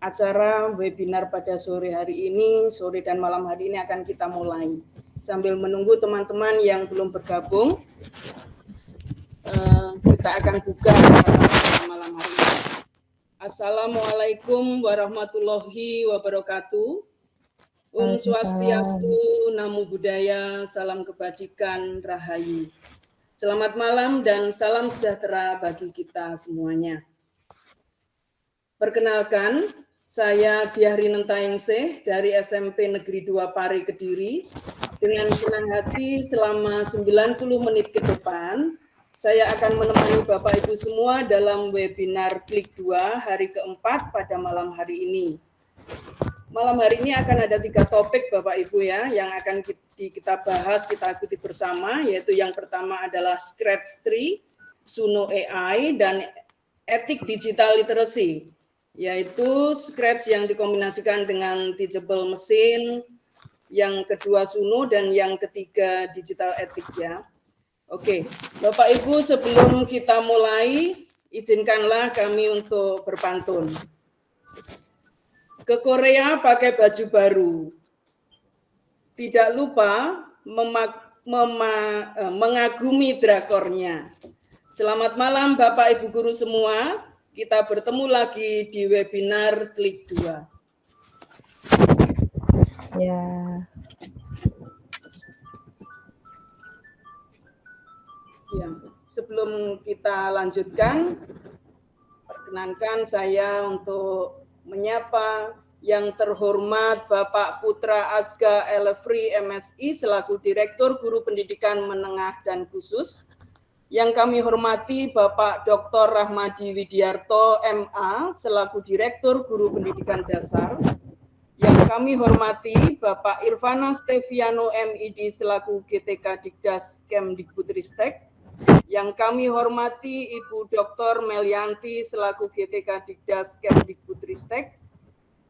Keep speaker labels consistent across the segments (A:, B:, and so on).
A: acara webinar pada sore hari ini, sore dan malam hari ini akan kita mulai. Sambil menunggu teman-teman yang belum bergabung, kita akan buka malam hari ini. Assalamualaikum warahmatullahi wabarakatuh. Om Swastiastu, Namo Buddhaya, salam kebajikan, rahayu. Selamat malam dan salam sejahtera bagi kita semuanya. Perkenalkan, saya Diah Rinentaengsih dari SMP Negeri 2 Pari Kediri. Dengan senang hati selama 90 menit ke depan, saya akan menemani Bapak Ibu semua dalam webinar Klik 2 hari keempat pada malam hari ini. Malam hari ini akan ada 3 topik Bapak Ibu ya, yang akan kita bahas, kita ikuti bersama, yaitu yang pertama adalah Scratch 3, Suno AI, dan Etik Digital Literacy, yaitu Scratch yang dikombinasikan dengan Teachable Machine, yang kedua Suno, dan yang ketiga Digital Ethic ya. Oke, Bapak Ibu sebelum kita mulai, izinkanlah kami untuk berpantun. Ke Korea pakai baju baru. Tidak lupa mengagumi drakornya. Selamat malam Bapak Ibu guru semua. Kita bertemu lagi di webinar Klik 2.
B: Ya.
A: Ya, sebelum kita lanjutkan, perkenankan saya untuk menyapa yang terhormat Bapak Putra Asga Elefri MSI selaku Direktur Guru Pendidikan Menengah dan Khusus. Yang kami hormati Bapak Dr. Rahmadi Widiarto MA selaku Direktur Guru Pendidikan Dasar. Yang kami hormati Bapak Irvana Steviano MID selaku GTK Dikdas Kemdikbudristek. Yang kami hormati Ibu Dr. Melianti selaku GTK Dikdas Kemdikbudristek.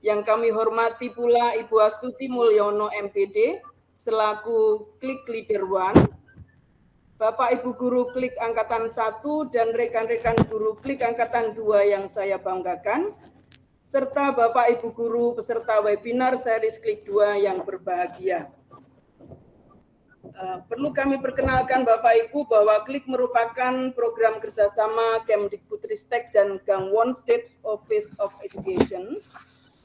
A: Yang kami hormati pula Ibu Astuti Mulyono MPD selaku Klik Leader 1. Bapak Ibu Guru Klik Angkatan 1 dan rekan-rekan Guru Klik Angkatan 2 yang saya banggakan, serta Bapak Ibu Guru peserta webinar series Klik 2 yang berbahagia. Perlu kami perkenalkan Bapak Ibu bahwa Klik merupakan program kerjasama Kemdikbudristek dan Gangwon State Office of Education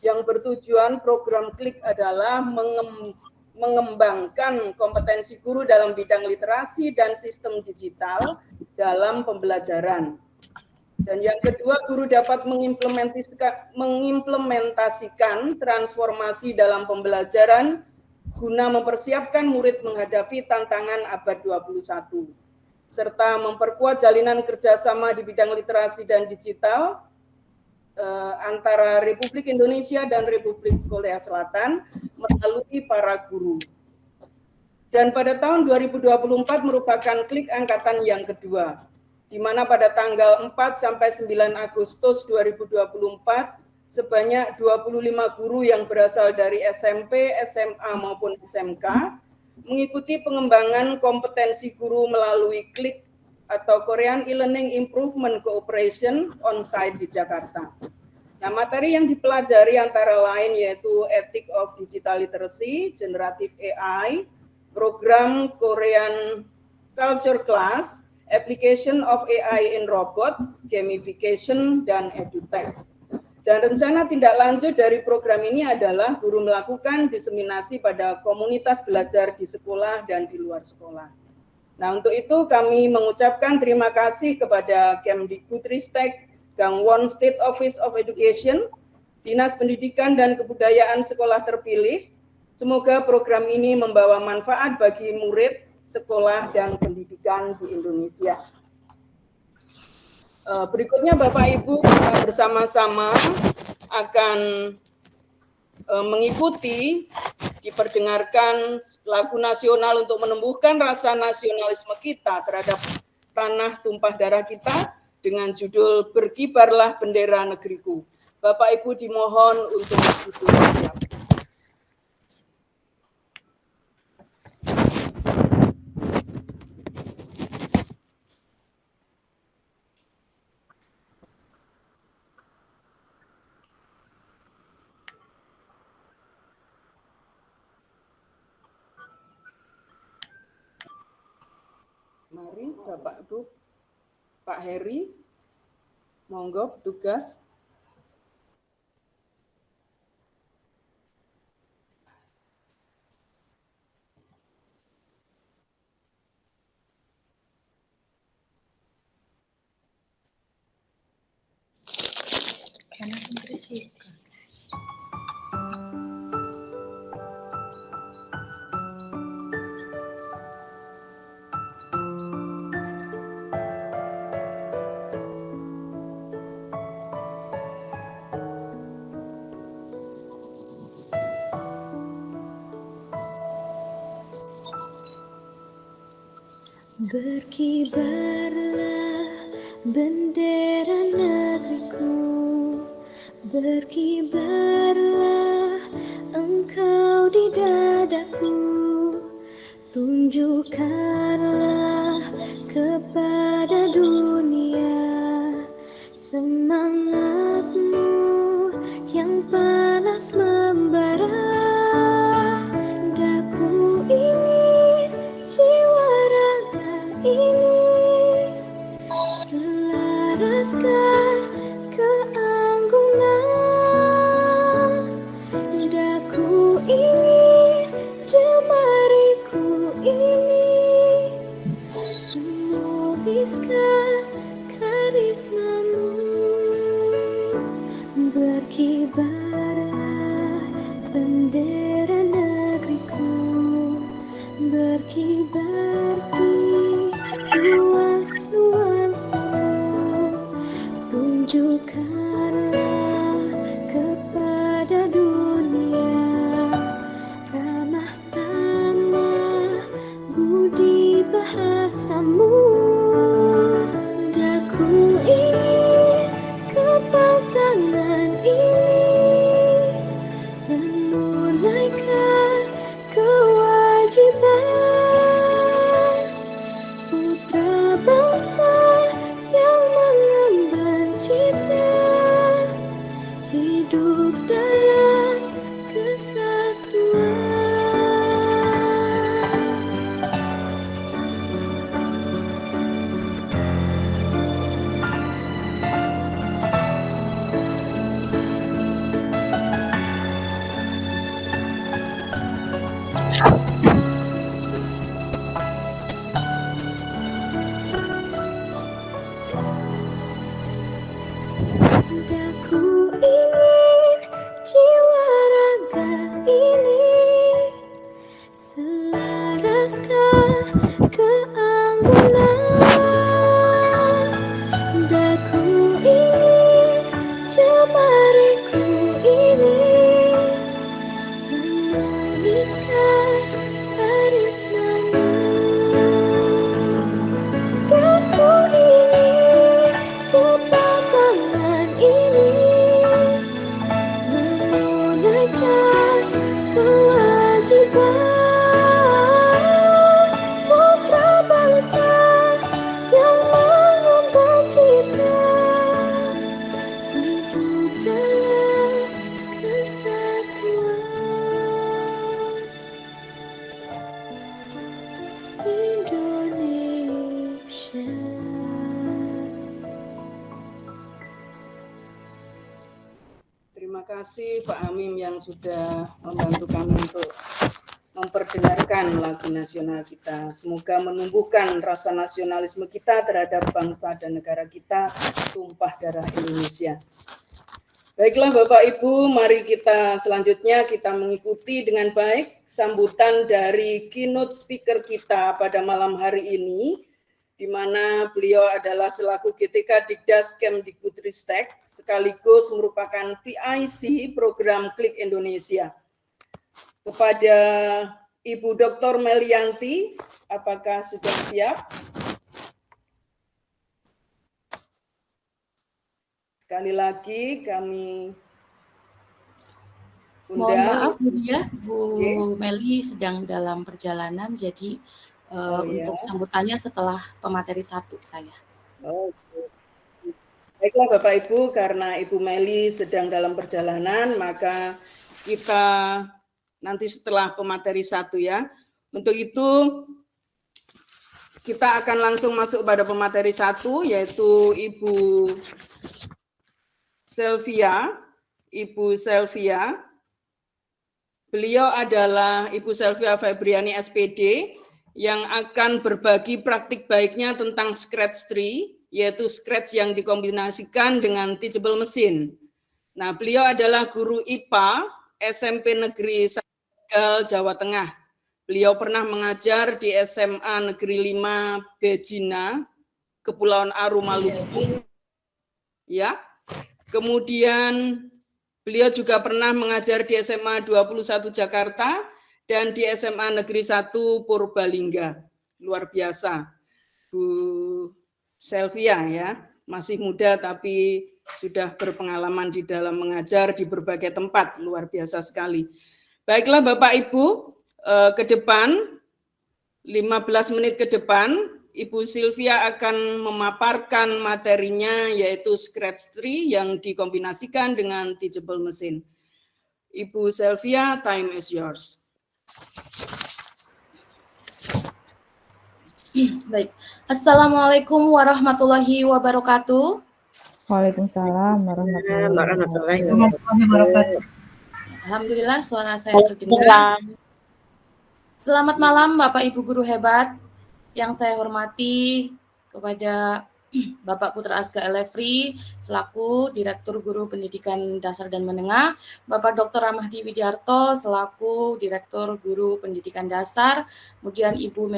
A: yang bertujuan program Klik adalah mengembangkan kompetensi guru dalam bidang literasi dan sistem digital dalam pembelajaran. Dan yang kedua, guru dapat mengimplementasikan transformasi dalam pembelajaran guna mempersiapkan murid menghadapi tantangan abad 21, serta memperkuat jalinan kerjasama di bidang literasi dan digital antara Republik Indonesia dan Republik Korea Selatan melalui para guru. Dan pada tahun 2024 merupakan Klik angkatan yang kedua, di mana pada tanggal 4 sampai 9 Agustus 2024 sebanyak 25 guru yang berasal dari SMP, SMA maupun SMK mengikuti pengembangan kompetensi guru melalui Klik atau Korean E-Learning Improvement Cooperation on-site di Jakarta. Nah, materi yang dipelajari antara lain yaitu Ethic of Digital Literacy, Generative AI, program Korean Culture Class, Application of AI in Robot, Gamification, dan EduTech. Dan rencana tindak lanjut dari program ini adalah guru melakukan diseminasi pada komunitas belajar di sekolah dan di luar sekolah. Nah, untuk itu kami mengucapkan terima kasih kepada Kemdikbudristek, Gangwon State Office of Education, Dinas Pendidikan dan Kebudayaan Sekolah Terpilih. Semoga program ini membawa manfaat bagi murid, sekolah, dan pendidikan di Indonesia. Berikutnya Bapak Ibu kita bersama-sama akan mengikuti diperdengarkan lagu nasional untuk menumbuhkan rasa nasionalisme kita terhadap tanah tumpah darah kita dengan judul Berkibarlah Bendera Negeriku. Bapak Ibu dimohon untuk bersiap. Mari Bapak Ibu, Pak Heri, monggo petugas.
B: Berkibarlah bendera negeriku, berkibarlah engkau di dadaku, tunjukkanlah kepada dunia semangatmu yang panas membara. Daku ingin jiwa raga ini selaraskan keanggunan. Daku ingin jemariku ini menuliskan karismamu. Berkibarlah bendera negeriku, berkibar di luas nuansamu, tunjukkanlah kepada dunia ramah tamah budi bahasamu. Daku ingin kepal tangan ini menunaikan kewajiban putra bangsa yang mengemban cita hidup dalam kesatuan. Daku ingin jiwa raga ini selaraskan keanggunan. Daku ingin jemariku ini menuliskan karismamu. Daku ingin kepal tangan ini menunaikan kewajiban putra bangsa yang mengemban cita hidup dalam kesatuan Indonesia.
A: Terima kasih Pak Amim yang sudah membantu kami untuk memperdengarkan lagu nasional kita. Semoga menumbuhkan rasa nasionalisme kita terhadap bangsa dan negara kita, tumpah darah Indonesia. Baiklah Bapak Ibu, mari kita selanjutnya kita mengikuti dengan baik sambutan dari keynote speaker kita pada malam hari ini, di mana beliau adalah selaku GTK Dikdas Kemdikbudristek, sekaligus merupakan PIC program Klik Indonesia. Kepada Ibu Dr. Melianti, apakah sudah siap? Sekali lagi kami undang.
C: Mohon maaf Bu Dia, Bu Meli sedang dalam perjalanan, jadi untuk sambutannya setelah pemateri 1 saya.
A: Baiklah Bapak Ibu, karena Ibu Meli sedang dalam perjalanan, maka kita nanti setelah pemateri 1 ya. Untuk itu kita akan langsung masuk pada pemateri 1, yaitu Ibu Selvia. Ibu Selvia, beliau adalah Ibu Selvia Febriani SPD yang akan berbagi praktik baiknya tentang Scratch Tree, yaitu Scratch yang dikombinasikan dengan teachable mesin. Nah, beliau adalah guru IPA SMP Negeri Tegal, Jawa Tengah. Beliau pernah mengajar di SMA Negeri 5 Bejina, Kepulauan Aru, Maluku. Ya. Kemudian beliau juga pernah mengajar di SMA 21 Jakarta dan di SMA Negeri 1 Purbalingga. Luar biasa. Bu Selvia ya, masih muda tapi sudah berpengalaman di dalam mengajar di berbagai tempat, luar biasa sekali. Baiklah Bapak Ibu, ke depan 15 menit ke depan Ibu Silvia akan memaparkan materinya yaitu Scratch Tree yang dikombinasikan dengan teachable mesin. Ibu Silvia, time is yours.
C: Baik. Assalamualaikum warahmatullahi wabarakatuh.
D: Waalaikumsalam warahmatullahi
E: wabarakatuh.
C: Alhamdulillah suara saya terdengar. Selamat malam Bapak Ibu guru hebat yang saya hormati, kepada Bapak Putra Asga Elefri selaku Direktur Guru Pendidikan Dasar dan Menengah, Bapak Dr. Rahmadi Widiarto selaku Direktur Guru Pendidikan Dasar, kemudian Ibu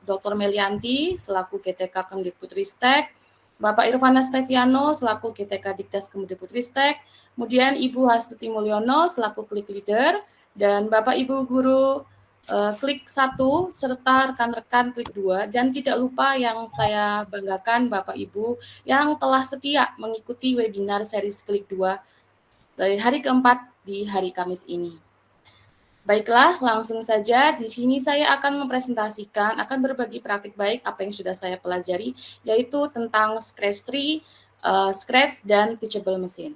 C: Dr. Melianti selaku GTK Kemdikbudristek, Bapak Irvana Steviano selaku GTK Dikdas Kemdikbudristek, kemudian Ibu Hastuti Mulyono selaku Klik Leader, dan Bapak Ibu Guru Klik 1 serta rekan-rekan Klik 2, dan tidak lupa yang saya banggakan Bapak Ibu yang telah setia mengikuti webinar series Klik 2 dari hari keempat di hari Kamis ini. Baiklah, langsung saja di sini saya akan mempresentasikan, akan berbagi praktik baik apa yang sudah saya pelajari, yaitu tentang Scratch Tree, Scratch dan Teachable Machine.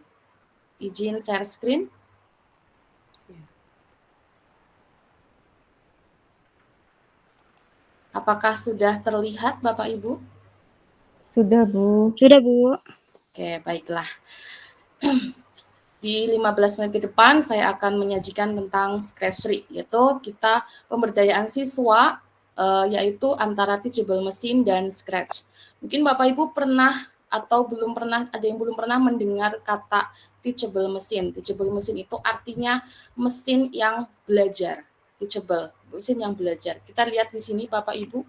C: Izin share screen. Apakah sudah terlihat Bapak Ibu?
D: Sudah, Bu.
E: Sudah, Bu.
C: Oke, baiklah. Di 15 menit ke depan saya akan menyajikan tentang Scratch Tree, yaitu kita pemberdayaan siswa yaitu antara teachable mesin dan Scratch. Mungkin Bapak Ibu pernah atau belum pernah, ada yang belum pernah mendengar kata teachable mesin. Teachable mesin itu artinya mesin yang belajar. Teachable, mesin yang belajar. Kita lihat di sini Bapak Ibu,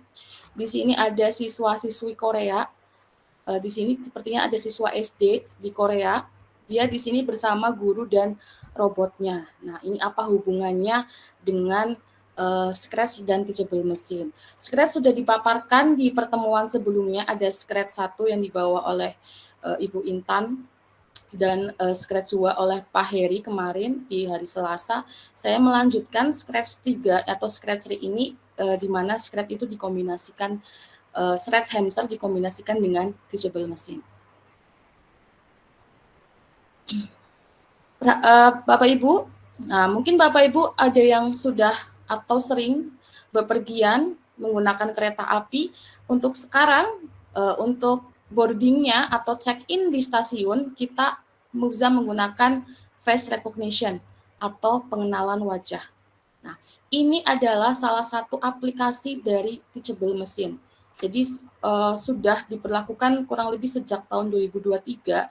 C: di sini ada siswa-siswi Korea. Di sini sepertinya ada siswa SD di Korea. Dia di sini bersama guru dan robotnya. Nah, ini apa hubungannya dengan Scratch dan teachable mesin? Scratch sudah dipaparkan di pertemuan sebelumnya, ada Scratch 1 yang dibawa oleh Ibu Intan dan Scratch 2 oleh Pak Heri kemarin di hari Selasa. Saya melanjutkan Scratch 3 atau Scratch 3 ini di mana Scratch itu dikombinasikan, Scratch Hamster dikombinasikan dengan teachable mesin. Bapak Ibu, nah mungkin Bapak Ibu ada yang sudah atau sering bepergian menggunakan kereta api. Untuk sekarang, untuk boardingnya atau check-in di stasiun, kita bisa menggunakan face recognition atau pengenalan wajah. Nah, ini adalah salah satu aplikasi dari teachable mesin. Jadi sudah diberlakukan kurang lebih sejak tahun 2023.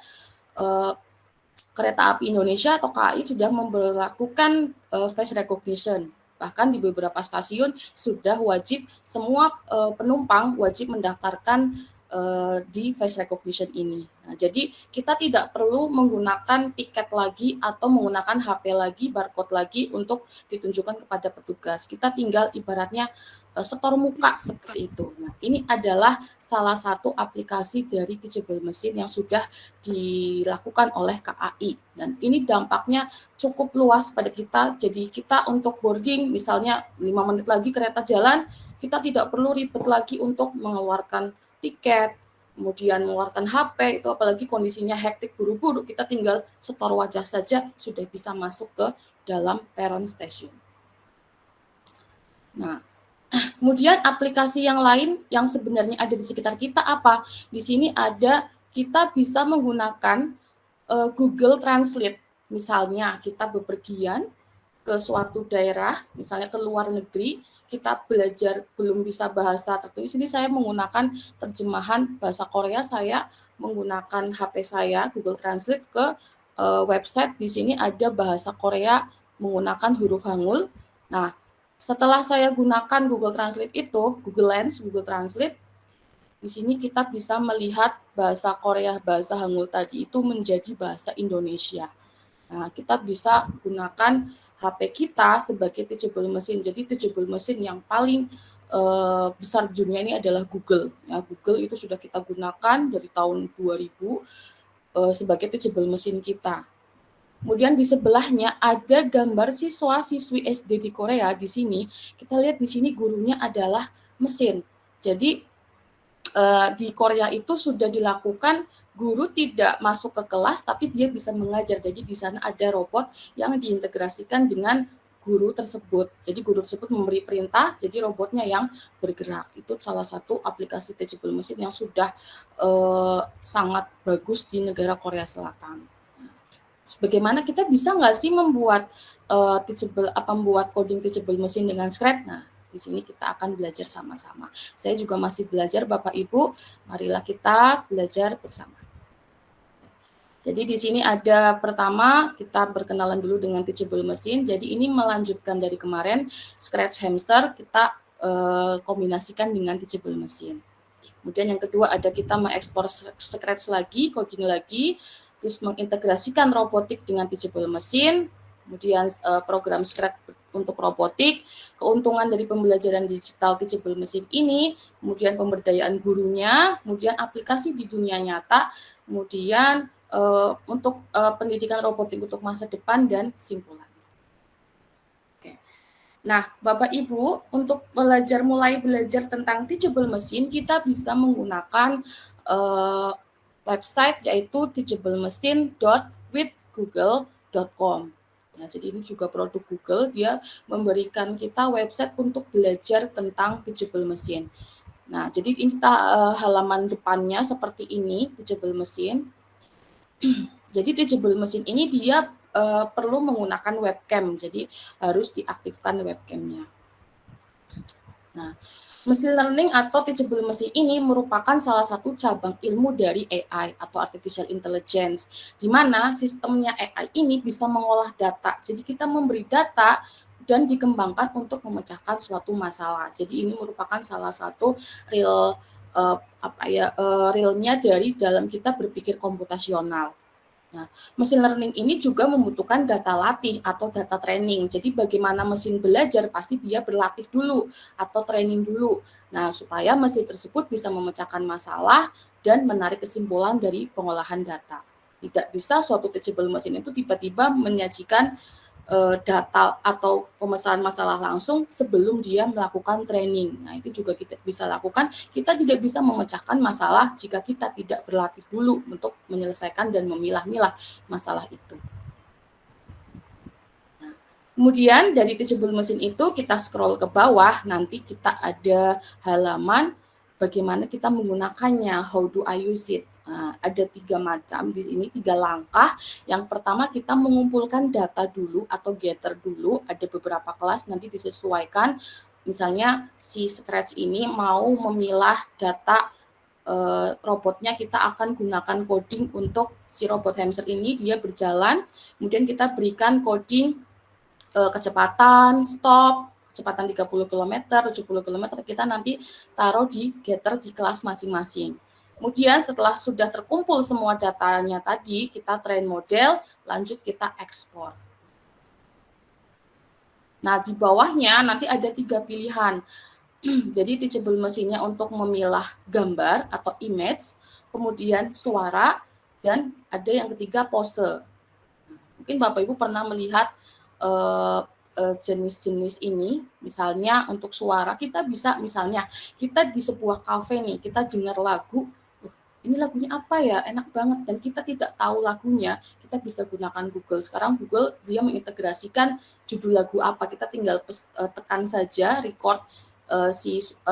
C: Kereta Api Indonesia atau KAI sudah memberlakukan face recognition. Bahkan di beberapa stasiun sudah wajib, semua penumpang wajib mendaftarkan di face recognition ini. Nah, jadi kita tidak perlu menggunakan tiket lagi atau menggunakan HP lagi, barcode lagi untuk ditunjukkan kepada petugas. Kita tinggal ibaratnya setor muka seperti itu. Nah, ini adalah salah satu aplikasi dari teachable mesin yang sudah dilakukan oleh KAI, dan ini dampaknya cukup luas pada kita. Jadi kita untuk boarding misalnya 5 menit lagi kereta jalan, kita tidak perlu ribet lagi untuk mengeluarkan tiket, kemudian mengeluarkan HP, itu apalagi kondisinya hektik buru-buru, kita tinggal setor wajah saja sudah bisa masuk ke dalam peron stasiun. Nah, Kemudian aplikasi yang lain yang sebenarnya ada di sekitar kita apa? Di sini ada, kita bisa menggunakan Google Translate. Misalnya kita bepergian ke suatu daerah, misalnya ke luar negeri, kita belajar belum bisa bahasa tertentu. Di sini saya menggunakan terjemahan bahasa Korea, saya menggunakan HP saya Google Translate ke website. Di sini ada bahasa Korea menggunakan huruf Hangul. Nah, setelah saya gunakan Google Translate itu, Google Lens, Google Translate, di sini kita bisa melihat bahasa Korea, bahasa Hangul tadi itu menjadi bahasa Indonesia. Nah, kita bisa gunakan HP kita sebagai teachable mesin. Jadi teachable mesin yang paling besar di dunia ini adalah Google. Ya, Google itu sudah kita gunakan dari tahun 2000 sebagai teachable mesin kita. Kemudian di sebelahnya ada gambar siswa-siswi SD di Korea. Di sini kita lihat, di sini gurunya adalah mesin. Jadi di Korea itu sudah dilakukan, guru tidak masuk ke kelas tapi dia bisa mengajar. Jadi di sana ada robot yang diintegrasikan dengan guru tersebut. Jadi guru tersebut memberi perintah, jadi robotnya yang bergerak. Itu salah satu aplikasi teachable mesin yang sudah sangat bagus di negara Korea Selatan. Bagaimana kita bisa nggak sih membuat membuat coding teachable mesin dengan Scratch? Nah, di sini kita akan belajar sama-sama. Saya juga masih belajar, Bapak Ibu. Marilah kita belajar bersama. Jadi di sini ada pertama, kita berkenalan dulu dengan teachable mesin. Jadi ini melanjutkan dari kemarin, Scratch Hamster kita kombinasikan dengan teachable mesin. Kemudian yang kedua ada kita mengekspor Scratch lagi, coding lagi, terus mengintegrasikan robotik dengan teachable mesin, kemudian program Scratch untuk robotik, keuntungan dari pembelajaran digital teachable mesin ini, kemudian pemberdayaan gurunya, kemudian aplikasi di dunia nyata, kemudian untuk pendidikan robotik untuk masa depan dan simpulan. Oke. Nah, Bapak Ibu, untuk mulai belajar tentang teachable mesin, kita bisa menggunakan website yaitu teachablemesin.withgoogle.com. Nah, jadi ini juga produk Google, dia memberikan kita website untuk belajar tentang teachable mesin. Nah, jadi ini kita halaman depannya seperti ini, teachable mesin. Jadi teachable mesin ini dia perlu menggunakan webcam, jadi harus diaktifkan webcamnya. Nah, machine learning atau teachable mesin ini merupakan salah satu cabang ilmu dari AI atau artificial intelligence, di mana sistemnya AI ini bisa mengolah data. Jadi kita memberi data dan dikembangkan untuk memecahkan suatu masalah. Jadi ini merupakan salah satu realnya dari dalam kita berpikir komputasional. Nah, machine learning ini juga membutuhkan data latih atau data training. Jadi bagaimana mesin belajar, pasti dia berlatih dulu atau training dulu. Nah, supaya mesin tersebut bisa memecahkan masalah dan menarik kesimpulan dari pengolahan data. Tidak bisa suatu teachable mesin itu tiba-tiba menyajikan data atau pemecahan masalah langsung sebelum dia melakukan training. Nah, itu juga kita bisa lakukan. Kita tidak bisa memecahkan masalah jika kita tidak berlatih dulu untuk menyelesaikan dan memilah-milah masalah itu. Nah, kemudian dari teachable mesin itu kita scroll ke bawah, nanti kita ada halaman bagaimana kita menggunakannya, how do I use it. Nah, ada 3 macam di sini, 3 langkah. Yang pertama kita mengumpulkan data dulu atau gather dulu. Ada beberapa kelas nanti disesuaikan. Misalnya si Scratch ini mau memilah data robotnya, kita akan gunakan coding untuk si robot hamster ini, dia berjalan. Kemudian kita berikan coding kecepatan stop, kecepatan 30 km, 70 km, kita nanti taruh di gather di kelas masing-masing. Kemudian setelah sudah terkumpul semua datanya tadi, kita train model, lanjut kita ekspor. Nah, di bawahnya nanti ada 3 pilihan. Jadi teachable mesinnya untuk memilah gambar atau image, kemudian suara, dan ada yang ketiga pose. Mungkin Bapak Ibu pernah melihat jenis-jenis ini, misalnya untuk suara kita bisa, misalnya kita di sebuah kafe nih, kita dengar lagu, ini lagunya apa ya, enak banget, dan kita tidak tahu lagunya, kita bisa gunakan Google. Sekarang Google dia mengintegrasikan judul lagu apa, kita tinggal tekan saja record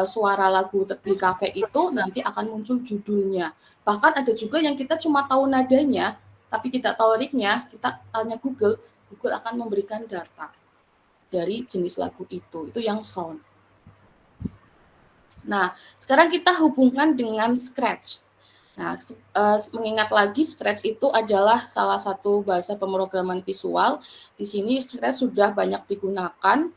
C: suara lagu di kafe itu nanti akan muncul judulnya. Bahkan ada juga yang kita cuma tahu nadanya, tapi tidak tahu liriknya, kita tanya Google, Google akan memberikan data dari jenis lagu itu yang sound. Nah, sekarang kita hubungkan dengan Scratch. Nah, mengingat lagi Scratch itu adalah salah satu bahasa pemrograman visual. Di sini Scratch sudah banyak digunakan,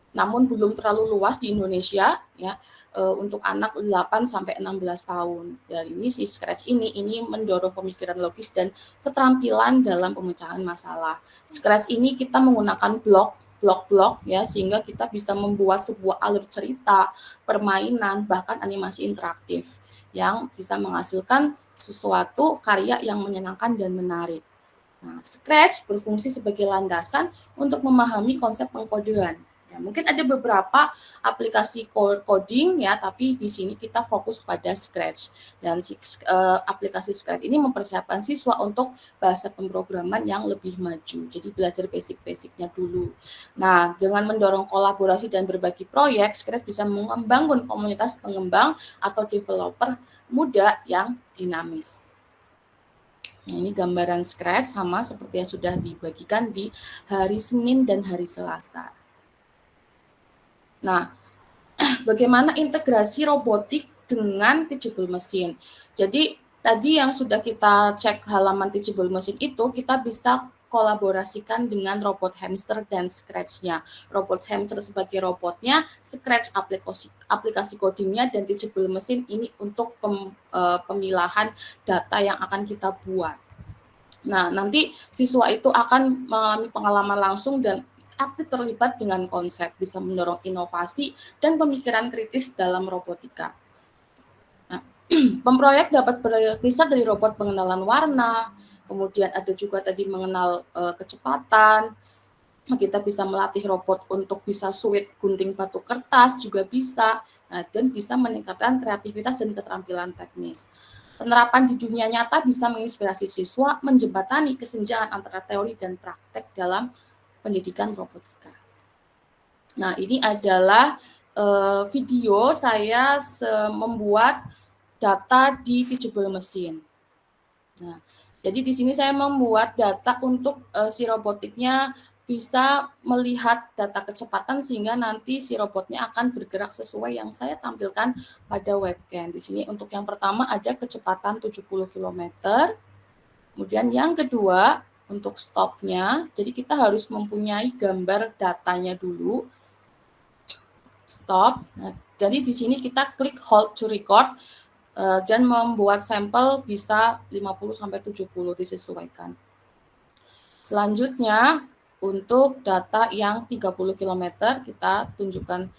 C: namun belum terlalu luas di Indonesia ya, untuk anak 8 sampai 16 tahun. Dan ini si Scratch ini mendorong pemikiran logis dan keterampilan dalam pemecahan masalah. Scratch ini kita menggunakan blok ya, sehingga kita bisa membuat sebuah alur cerita, permainan, bahkan animasi interaktif yang bisa menghasilkan sesuatu karya yang menyenangkan dan menarik. Nah, Scratch berfungsi sebagai landasan untuk memahami konsep pengkodean. Ya, mungkin ada beberapa aplikasi coding ya, tapi di sini kita fokus pada Scratch. Dan aplikasi Scratch ini mempersiapkan siswa untuk bahasa pemrograman yang lebih maju. Jadi belajar basic-basicnya dulu. Nah, dengan mendorong kolaborasi dan berbagi proyek, Scratch bisa membangun komunitas pengembang atau developer muda yang dinamis. Nah, ini gambaran Scratch sama seperti yang sudah dibagikan di hari Senin dan hari Selasa. Nah, bagaimana integrasi robotik dengan teachable mesin? Jadi, tadi yang sudah kita cek halaman teachable mesin itu, kita bisa kolaborasikan dengan robot hamster dan Scratch-nya. Robot hamster sebagai robotnya, Scratch aplikasi codingnya, dan teachable mesin ini untuk pemilahan data yang akan kita buat. Nah, nanti siswa itu akan mengalami pengalaman langsung dan aktif terlibat dengan konsep, bisa mendorong inovasi dan pemikiran kritis dalam robotika. Nah, pemproyek dapat berkisar dari robot pengenalan warna, kemudian ada juga tadi mengenal kecepatan. Kita bisa melatih robot untuk bisa suit gunting batu kertas, juga bisa, dan bisa meningkatkan kreativitas dan keterampilan teknis. Penerapan di dunia nyata bisa menginspirasi siswa menjembatani kesenjangan antara teori dan praktek dalam pendidikan robotika. Nah, ini adalah video saya membuat data di teachable mesin. Nah, jadi di sini saya membuat data untuk si robotiknya bisa melihat data kecepatan sehingga nanti si robotnya akan bergerak sesuai yang saya tampilkan pada webcam. Di sini untuk yang pertama ada kecepatan 70 km. Kemudian yang kedua untuk stopnya, jadi kita harus mempunyai gambar datanya dulu. Stop. Nah, jadi di sini kita klik hold to record dan membuat sampel bisa 50-70 disesuaikan. Selanjutnya untuk data yang 30 km kita tunjukkan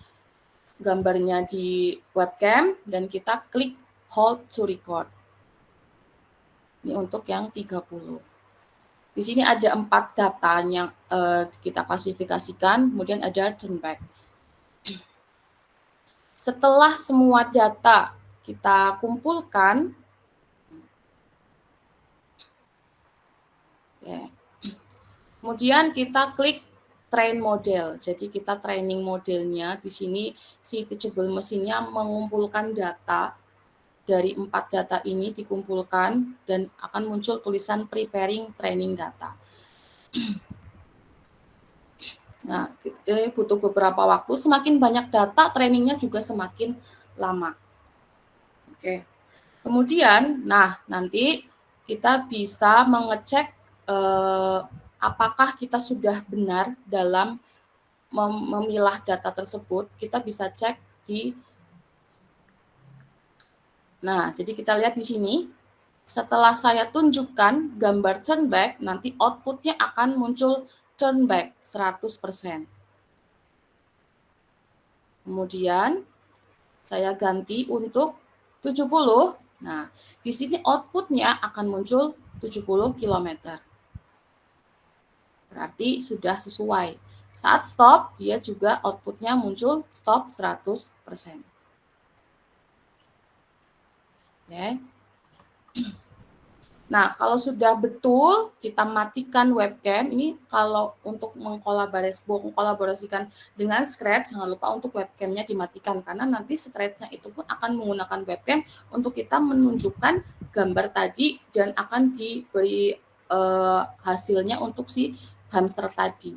C: gambarnya di webcam dan kita klik hold to record. Ini untuk yang 30. Di sini ada 4 data yang kita klasifikasikan, kemudian ada turn back. Setelah semua data kita kumpulkan, kemudian kita klik train model. Jadi kita training modelnya. Di sini si teachable mesinnya mengumpulkan data dari 4 data ini dikumpulkan dan akan muncul tulisan preparing training data. Nah, butuh beberapa waktu. Semakin banyak data, trainingnya juga semakin lama. Oke. Kemudian, nanti kita bisa mengecek apakah kita sudah benar dalam memilah data tersebut. Kita bisa cek di. Nah, jadi kita lihat di sini, setelah saya tunjukkan gambar turn back, nanti outputnya akan muncul turn back 100%. Kemudian saya ganti untuk 70. Nah, di sini outputnya akan muncul 70 km. Berarti sudah sesuai. Saat stop, dia juga outputnya muncul stop 100%. Oke. Nah, kalau sudah betul, kita matikan webcam. Ini kalau untuk mengkolaborasikan dengan Scratch, jangan lupa untuk webcamnya dimatikan, karena nanti Scratch-nya itu pun akan menggunakan webcam untuk kita menunjukkan gambar tadi dan akan diberi hasilnya untuk si hamster tadi.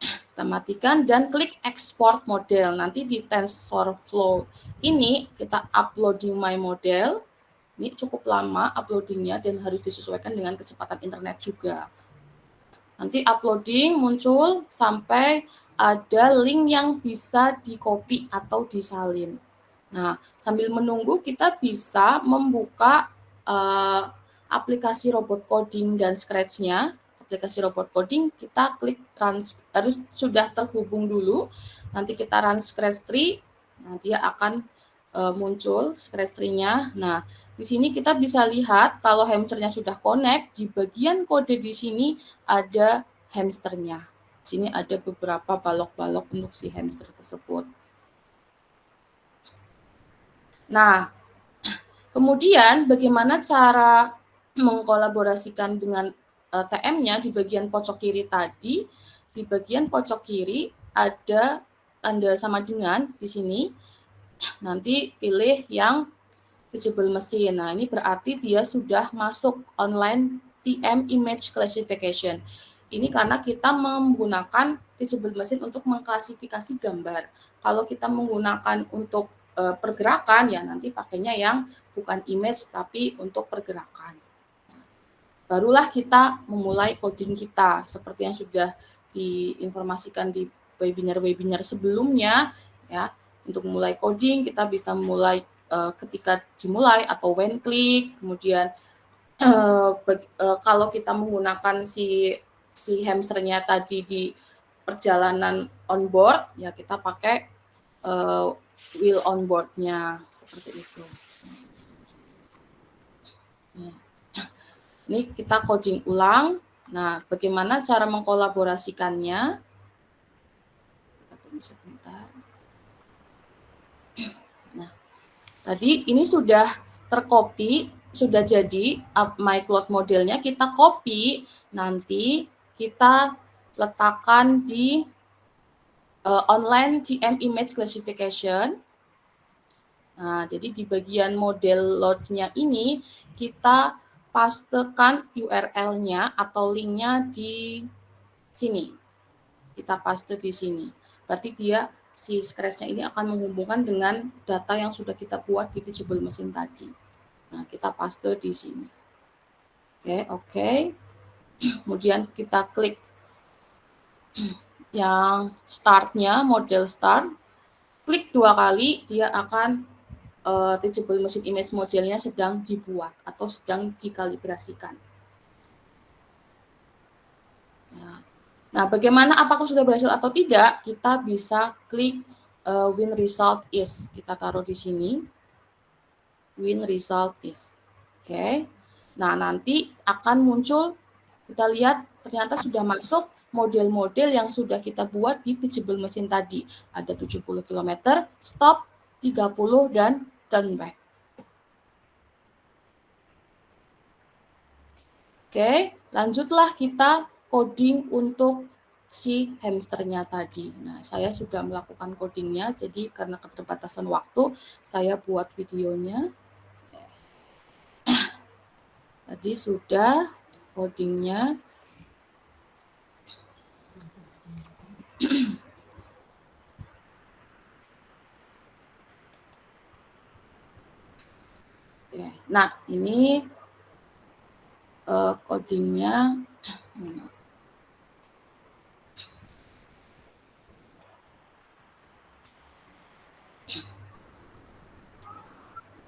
C: Kita matikan dan klik export model. Nanti di TensorFlow ini kita uploading my model. Ini cukup lama uploadingnya dan harus disesuaikan dengan kecepatan internet juga. Nanti uploading muncul sampai ada link yang bisa di-copy atau disalin. Nah, sambil menunggu kita bisa membuka aplikasi robot coding dan Scratch-nya. Aplikasi robot coding kita klik run, harus sudah terhubung dulu. Nanti kita run Scratch tree, nah dia akan muncul Scratch tree-nya. Nah, di sini kita bisa lihat kalau hamsternya sudah connect, di bagian kode di sini ada hamsternya. Di sini ada beberapa balok-balok untuk si hamster tersebut. Nah, kemudian bagaimana cara mengkolaborasikan dengan TM-nya di bagian pojok kiri tadi. Di bagian pojok kiri ada tanda sama dengan di sini. Nanti pilih yang teachable mesin. Nah, ini berarti dia sudah masuk online TM image classification. Ini karena kita menggunakan teachable mesin untuk mengklasifikasi gambar. Kalau kita menggunakan untuk pergerakan, ya nanti pakainya yang bukan image tapi untuk pergerakan. Nah, barulah kita memulai coding kita seperti yang sudah diinformasikan di webinar-webinar sebelumnya. Ya, untuk memulai coding kita bisa mulai ketika dimulai atau when click, kemudian kalau kita menggunakan si hamsternya tadi di perjalanan onboard, ya kita pakai wheel onboard-nya seperti itu. Nah, ini kita coding ulang. Nah, bagaimana cara mengkolaborasikannya? Tunggu sebentar. Nah, tadi ini sudah tercopy, sudah jadi MyCloud modelnya, kita copy, nanti kita letakkan di online TM image classification. Nah, jadi di bagian model load-nya ini kita pastekan URL-nya atau link-nya di sini. Kita paste di sini. Berarti dia si Scratch-nya ini akan menghubungkan dengan data yang sudah kita buat di teachable mesin tadi. Nah, kita paste di sini. Oke. Kemudian kita klik yang start-nya, model start. Klik 2 kali, dia akan teachable mesin image modelnya sedang dibuat atau sedang dikalibrasikan. Nah, bagaimana apakah sudah berhasil atau tidak? Kita bisa klik when result is. Kita taruh di sini. When result is. Oke. Nah, nanti akan muncul, kita lihat ternyata sudah masuk model-model yang sudah kita buat di teachable mesin tadi. Ada 70 km, stop, 30, dan turn back. Oke, lanjutlah kita coding untuk si hamsternya tadi. Nah, saya sudah melakukan codingnya, jadi karena keterbatasan waktu, saya buat videonya. Tadi sudah codingnya. Nah, ini codingnya.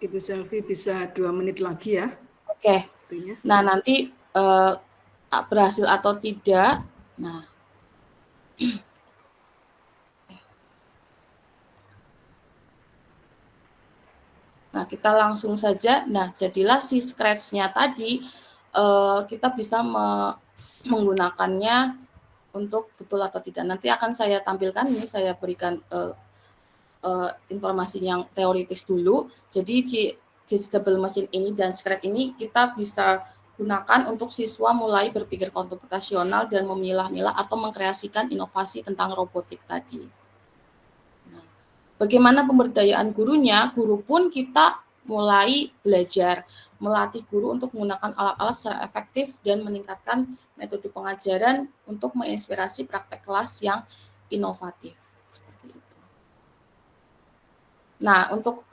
A: Ibu Selvi bisa 2 menit lagi ya.
C: Oke. Nah, nanti berhasil atau tidak. Nah, kita langsung saja. Nah, jadilah si Scratch-nya tadi kita bisa menggunakannya untuk betul atau tidak. Nanti akan saya tampilkan, ini saya berikan informasi yang teoritis dulu. Jadi teachable mesin ini dan Scratch ini kita bisa gunakan untuk siswa mulai berpikir komputasional dan memilah-milah atau mengkreasikan inovasi tentang robotik tadi. Nah, bagaimana pemberdayaan gurunya? Guru pun kita mulai belajar, melatih guru untuk menggunakan alat-alat secara efektif dan meningkatkan metode pengajaran untuk menginspirasi praktek kelas yang inovatif. Seperti itu. Nah, untuk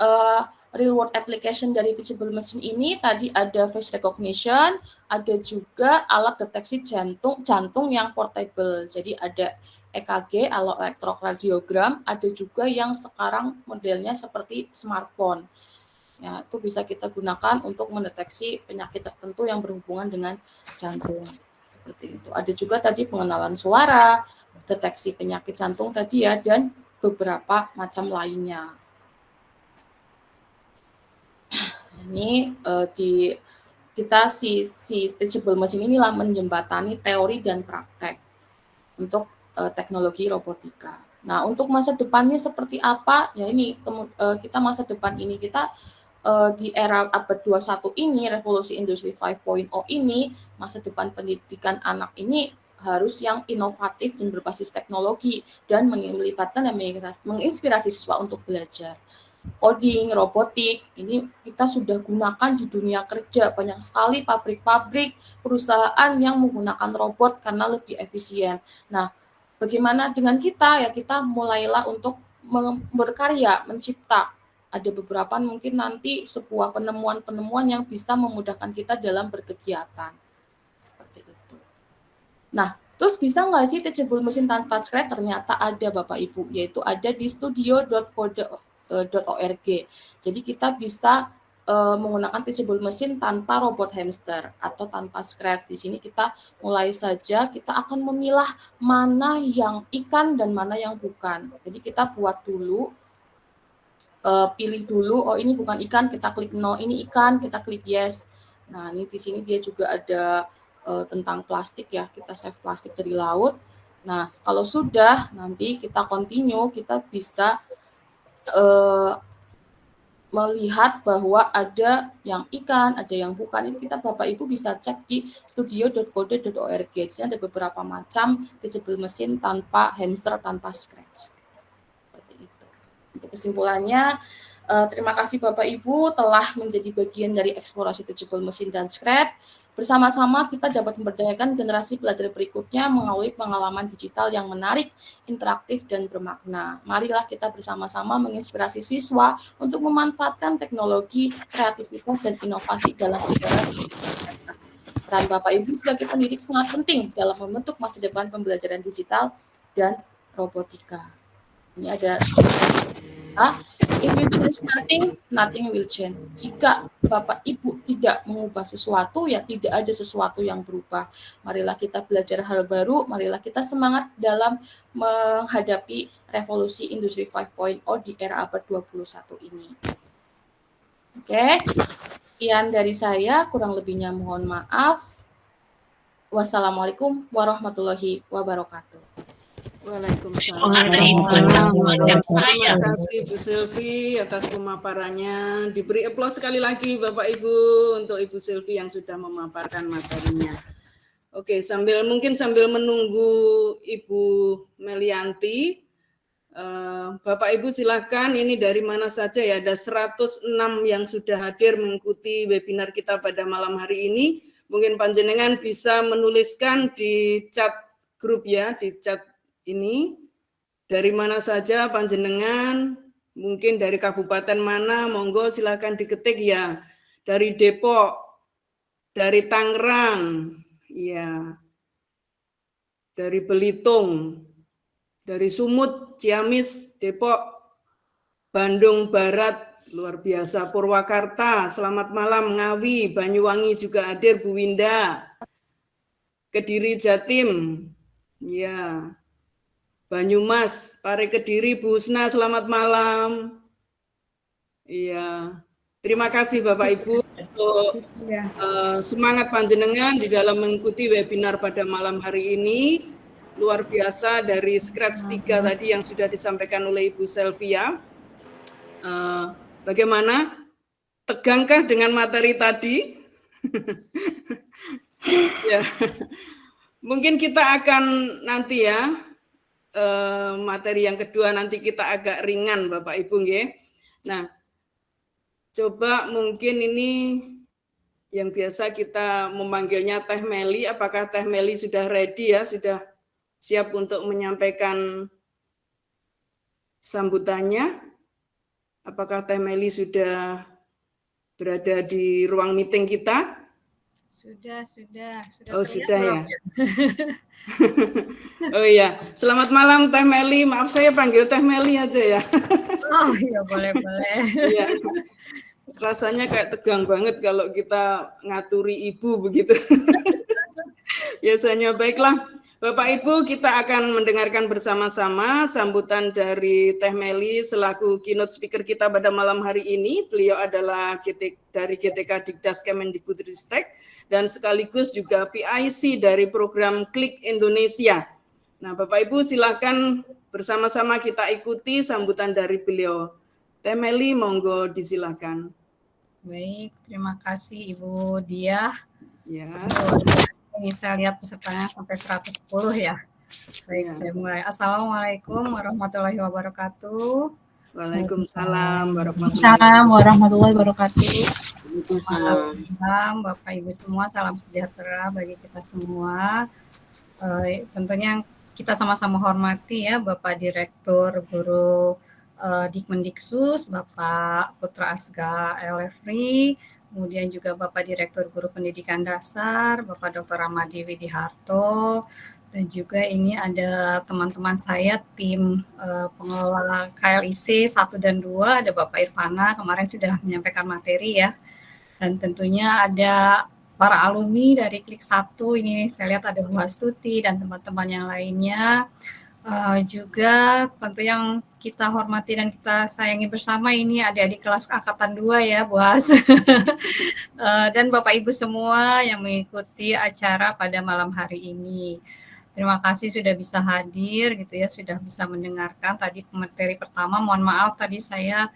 C: real world application dari teachable machine ini tadi ada face recognition, ada juga alat deteksi jantung yang portable. Jadi ada EKG, alat elektrokardiogram, ada juga yang sekarang modelnya seperti smartphone. Ya, itu bisa kita gunakan untuk mendeteksi penyakit tertentu yang berhubungan dengan jantung. Seperti itu. Ada juga tadi pengenalan suara, deteksi penyakit jantung tadi ya, dan beberapa macam lainnya. Ini kita si teachable machine inilah menjembatani teori dan praktek untuk teknologi robotika. Nah, untuk masa depannya seperti apa? Ya ini kita masa depan ini kita di era abad 21 ini, revolusi industri 5.0 ini, masa depan pendidikan anak ini harus yang inovatif dan berbasis teknologi dan melibatkan dan menginspirasi siswa untuk belajar. Coding, robotik, ini kita sudah gunakan di dunia kerja. Banyak sekali pabrik-pabrik, perusahaan yang menggunakan robot karena lebih efisien. Nah, bagaimana dengan kita? Ya kita mulailah untuk berkarya, mencipta. Ada beberapa mungkin nanti sebuah penemuan-penemuan yang bisa memudahkan kita dalam berkegiatan. Seperti itu. Nah, terus bisa nggak sih teachable machine tanpa Scratch? Ternyata ada Bapak Ibu, yaitu ada di studio.code.org. Jadi kita bisa menggunakan teachable machine tanpa robot hamster atau tanpa Scratch. Di sini kita mulai saja, kita akan memilah mana yang ikan dan mana yang bukan. Jadi kita buat dulu, pilih dulu, oh ini bukan ikan, kita klik no, ini ikan, kita klik yes. Nah, ini di sini dia juga ada tentang plastik ya, kita save plastik dari laut. Nah, kalau sudah, nanti kita continue, kita bisa melihat bahwa ada yang ikan, ada yang bukan. Ini kita Bapak Ibu bisa cek di studio.code.org. Di sini ada beberapa macam teachable machine tanpa hamster, tanpa Scratch. Untuk kesimpulannya, terima kasih Bapak Ibu telah menjadi bagian dari eksplorasi teachable machine dan Scratch. Bersama-sama kita dapat memberdayakan generasi pelajar berikutnya melalui pengalaman digital yang menarik, interaktif, dan bermakna. Marilah kita bersama-sama menginspirasi siswa untuk memanfaatkan teknologi, kreativitas, dan inovasi dalam interaksi. Peran Bapak Ibu sebagai pendidik sangat penting dalam membentuk masa depan pembelajaran digital dan robotika. Ini ada if you change nothing, nothing will change. Jika Bapak Ibu tidak mengubah sesuatu, ya tidak ada sesuatu yang berubah. Marilah kita belajar hal baru, marilah kita semangat dalam menghadapi revolusi industri 5.0 di era abad 21 ini. Oke, sekian dari saya, kurang lebihnya mohon maaf. Wassalamualaikum warahmatullahi wabarakatuh.
A: Waalaikumsalam. Terima kasih Bu Sylvie atas pemaparannya. Diberi aplaus sekali lagi Bapak Ibu untuk Ibu Sylvie yang sudah memaparkan materinya. Oke, sambil menunggu Ibu Melianti, Bapak Ibu silakan, ini dari mana saja ya, ada 106 yang sudah hadir mengikuti webinar kita pada malam hari ini. Mungkin panjenengan bisa menuliskan di chat grup ya, di chat ini dari mana saja panjenengan, mungkin dari kabupaten mana, monggo silakan diketik ya. Dari Depok, dari Tangerang, ya, dari Belitung, dari Sumut, Ciamis, Depok, Bandung Barat, luar biasa, Purwakarta, selamat malam, Ngawi, Banyuwangi juga hadir Bu Winda, Kediri Jatim, ya. Banyumas, Pare Kediri, Bu Husna, selamat malam. Iya, terima kasih Bapak Ibu untuk semangat panjenengan di dalam mengikuti webinar pada malam hari ini. Luar biasa dari Scratch 3 tadi yang sudah disampaikan oleh Ibu Sylvia. Bagaimana? tegangkah dengan materi tadi? Ya, mungkin kita akan nanti ya, materi yang kedua nanti kita agak ringan Bapak Ibu nggih. Nah, coba mungkin ini yang biasa kita memanggilnya Teh Meli, apakah Teh Meli sudah ready ya, sudah siap untuk menyampaikan sambutannya? Apakah Teh Meli sudah berada di ruang meeting kita?
E: Sudah.
A: Oh, sudah ya. Oh iya, selamat malam Teh Meli. Maaf saya panggil Teh Meli aja ya.
E: Oh iya, boleh.
A: Iya. Rasanya kayak tegang banget kalau kita ngaturi ibu begitu. Biasanya baiklah. Bapak Ibu, kita akan mendengarkan bersama-sama sambutan dari Teh Meli selaku keynote speaker kita pada malam hari ini. Beliau adalah dari GTK Dikdas Kemendikbudristek dan sekaligus juga PIC dari program Klik Indonesia. Nah, Bapak Ibu silakan bersama-sama kita ikuti sambutan dari beliau. Teh Meli, monggo disilakan.
E: Baik, terima kasih Ibu Diah.
A: Ya.
E: Ini saya lihat pesertanya sampai 110 ya. Baik, saya mulai. Assalamualaikum warahmatullahi wabarakatuh.
A: Waalaikumsalam
E: warahmatullahi wabarakatuh.
A: Waalaikumsalam.
E: Malam Bapak Ibu semua, salam sejahtera bagi kita semua. Tentunya kita sama-sama hormati ya Bapak Direktur Guru Dikmendiksus, Bapak Putra Asga Elefri, kemudian juga Bapak Direktur Guru Pendidikan Dasar, Bapak Dr. Ramadi Widiharto, dan juga ini ada teman-teman saya tim pengelola KLIC 1 dan 2, ada Bapak Irfana, kemarin sudah menyampaikan materi ya, dan tentunya ada para alumni dari Klik 1, ini saya lihat ada Bu Astuti dan teman-teman yang lainnya. Juga tentu yang kita hormati dan kita sayangi bersama ini adik-adik kelas angkatan 2 ya, Boas. Dan Bapak Ibu semua yang mengikuti acara pada malam hari ini. Terima kasih sudah bisa hadir gitu ya, sudah bisa mendengarkan tadi materi pertama. Mohon maaf tadi saya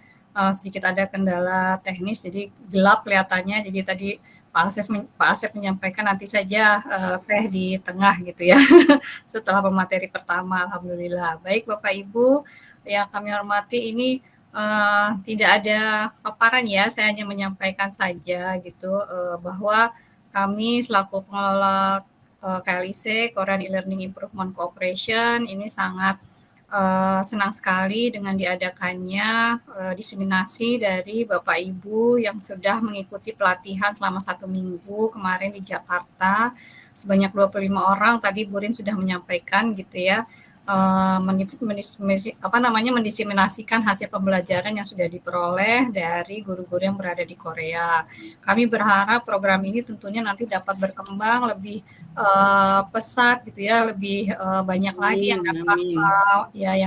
E: sedikit ada kendala teknis jadi gelap kelihatannya. Jadi tadi Pak Asep menyampaikan nanti saja Teh di tengah gitu ya. Setelah pemateri pertama, alhamdulillah. Baik Bapak Ibu yang kami hormati, ini tidak ada paparan ya, saya hanya menyampaikan saja gitu bahwa kami selaku pengelola KLIC, Korean E-Learning Improvement Corporation, ini sangat senang sekali dengan diadakannya diseminasi dari Bapak Ibu yang sudah mengikuti pelatihan selama 1 minggu kemarin di Jakarta, sebanyak 25 orang. Tadi Bu Rin sudah menyampaikan gitu ya, mendiseminasikan hasil pembelajaran yang sudah diperoleh dari guru-guru yang berada di Korea. Kami berharap program ini tentunya nanti dapat berkembang lebih pesat gitu ya, lebih banyak lagi yang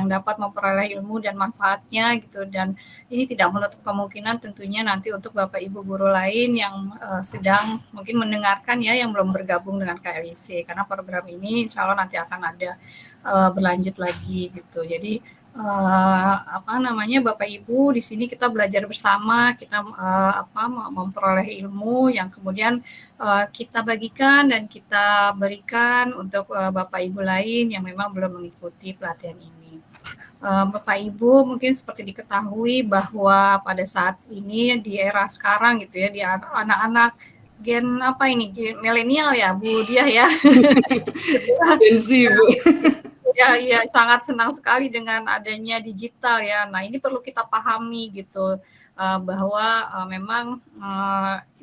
E: dapat memperoleh ilmu dan manfaatnya gitu, dan ini tidak menutup kemungkinan tentunya nanti untuk Bapak Ibu guru lain yang sedang mungkin mendengarkan ya, yang belum bergabung dengan KLIC, karena program ini insya Allah nanti akan ada berlanjut lagi gitu. Jadi Bapak Ibu di sini kita belajar bersama, kita memperoleh ilmu yang kemudian kita bagikan dan kita berikan untuk Bapak Ibu lain yang memang belum mengikuti pelatihan ini. Bapak Ibu mungkin seperti diketahui bahwa pada saat ini di era sekarang gitu ya, di anak-anak gen milenial ya Bu Diah ya.
A: Gen Z Bu.
E: Ya, sangat senang sekali dengan adanya digital ya. Nah, ini perlu kita pahami gitu bahwa memang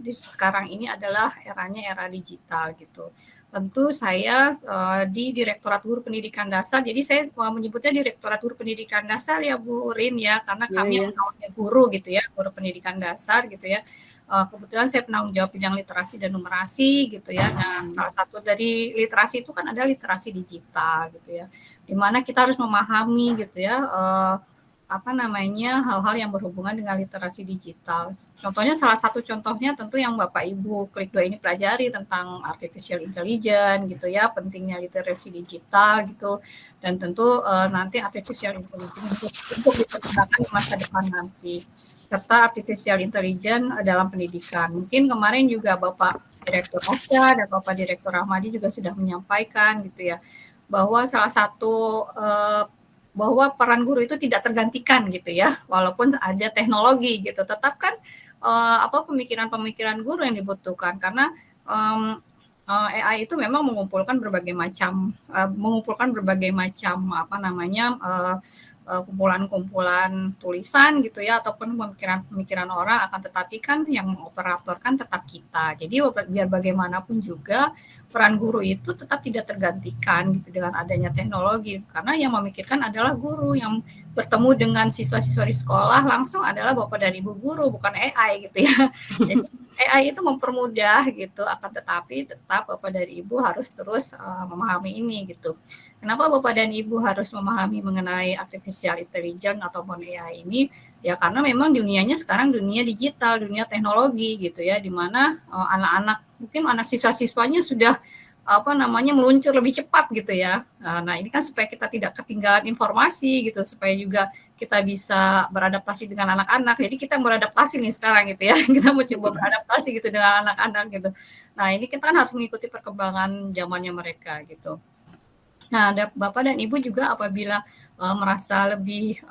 E: sekarang ini adalah era digital gitu. Tentu saya di Direktorat Guru Pendidikan Dasar, jadi saya menyebutnya Direktorat Guru Pendidikan Dasar ya Bu Rin ya, karena kami guru gitu ya, guru pendidikan dasar gitu ya. Kebetulan saya penanggung jawab bidang literasi dan numerasi gitu ya. Nah, salah satu dari literasi itu kan ada literasi digital gitu ya, di mana kita harus memahami gitu ya hal-hal yang berhubungan dengan literasi digital. Contohnya, salah satu contohnya tentu yang Bapak Ibu Klik 2 ini pelajari tentang artificial intelligence gitu ya, pentingnya literasi digital gitu, dan tentu nanti artificial intelligence untuk digunakan di masa depan nanti, serta artificial intelligence dalam pendidikan. Mungkin kemarin juga Bapak Direktur Asya dan Bapak Direktur Rahmadi juga sudah menyampaikan gitu ya, bahwa salah satu bahwa peran guru itu tidak tergantikan gitu ya, walaupun ada teknologi gitu, tetap kan pemikiran-pemikiran guru yang dibutuhkan, karena AI itu memang mengumpulkan berbagai macam kumpulan-kumpulan tulisan gitu ya, ataupun pemikiran-pemikiran orang, akan tetapi kan yang mengoperatorkan tetap kita. Jadi biar bagaimanapun juga peran guru itu tetap tidak tergantikan gitu dengan adanya teknologi, karena yang memikirkan adalah guru, yang bertemu dengan siswa-siswa di sekolah langsung adalah Bapak dan Ibu guru, bukan AI gitu ya. Jadi AI itu mempermudah gitu, akan tetapi tetap Bapak dan Ibu harus terus memahami ini gitu. Kenapa Bapak dan Ibu harus memahami mengenai artificial intelligence ataupun AI ini? Ya karena memang dunianya sekarang dunia digital, dunia teknologi gitu ya, di mana anak-anak, mungkin anak siswa-siswanya sudah meluncur lebih cepat gitu ya. Nah, ini kan supaya kita tidak ketinggalan informasi gitu, supaya juga kita bisa beradaptasi dengan anak-anak. Jadi kita beradaptasi nih sekarang gitu ya. Kita mau coba beradaptasi gitu dengan anak-anak gitu. Nah, ini kita kan harus mengikuti perkembangan zamannya mereka gitu. Nah, Bapak dan Ibu juga apabila merasa lebih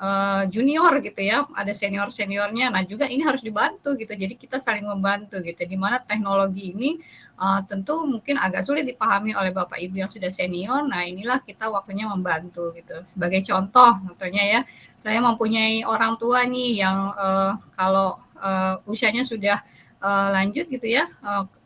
E: junior gitu ya, ada senior-seniornya, nah juga ini harus dibantu gitu. Jadi kita saling membantu gitu, di mana teknologi ini tentu mungkin agak sulit dipahami oleh Bapak Ibu yang sudah senior. Nah, inilah kita waktunya membantu gitu. Sebagai contoh, contohnya ya, saya mempunyai orang tua nih yang kalau usianya sudah lanjut gitu ya,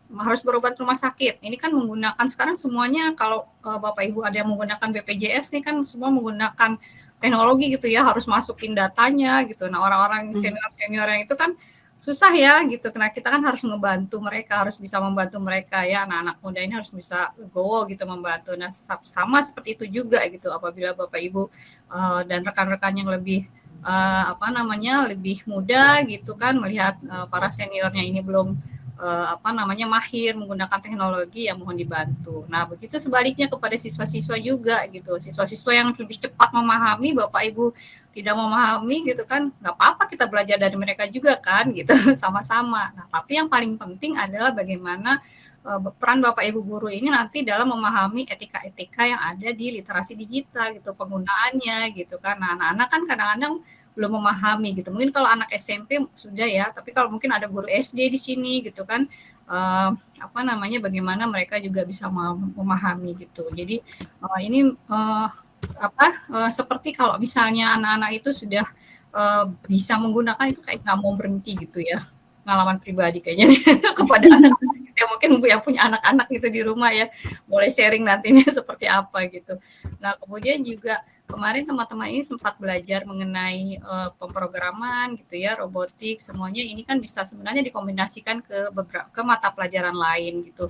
E: harus berobat rumah sakit. Ini kan menggunakan sekarang semuanya, kalau Bapak Ibu ada yang menggunakan BPJS nih kan semua menggunakan teknologi gitu ya, harus masukin datanya gitu. Nah, orang-orang senior-senior yang itu kan susah ya gitu. Karena kita kan harus ngebantu mereka, harus bisa membantu mereka ya. Anak-anak muda ini harus bisa legowo gitu membantu. Nah, sama seperti itu juga gitu, apabila Bapak Ibu dan rekan-rekan yang lebih lebih muda gitu kan, melihat para seniornya ini belum mahir menggunakan teknologi, yang mohon dibantu. Nah, begitu sebaliknya kepada siswa-siswa juga gitu. Siswa-siswa yang lebih cepat memahami, Bapak Ibu tidak memahami gitu kan, nggak apa-apa, kita belajar dari mereka juga kan gitu, sama-sama. Nah, tapi yang paling penting adalah bagaimana peran Bapak Ibu guru ini nanti dalam memahami etika-etika yang ada di literasi digital gitu, penggunaannya gitu kan. Nah, anak-anak kan kadang-kadang belum memahami gitu. Mungkin kalau anak SMP sudah ya, tapi kalau mungkin ada guru SD di sini gitu kan, bagaimana mereka juga bisa memahami gitu. Jadi ini seperti kalau misalnya anak-anak itu sudah bisa menggunakan, itu kayak nggak mau berhenti gitu ya. Pengalaman pribadi kayaknya kepada anak ya, mungkin yang punya anak-anak gitu di rumah ya, boleh sharing nantinya seperti apa gitu. Nah, kemudian juga kemarin teman-teman ini sempat belajar mengenai pemrograman gitu ya, robotik, semuanya ini kan bisa sebenarnya dikombinasikan ke mata pelajaran lain gitu.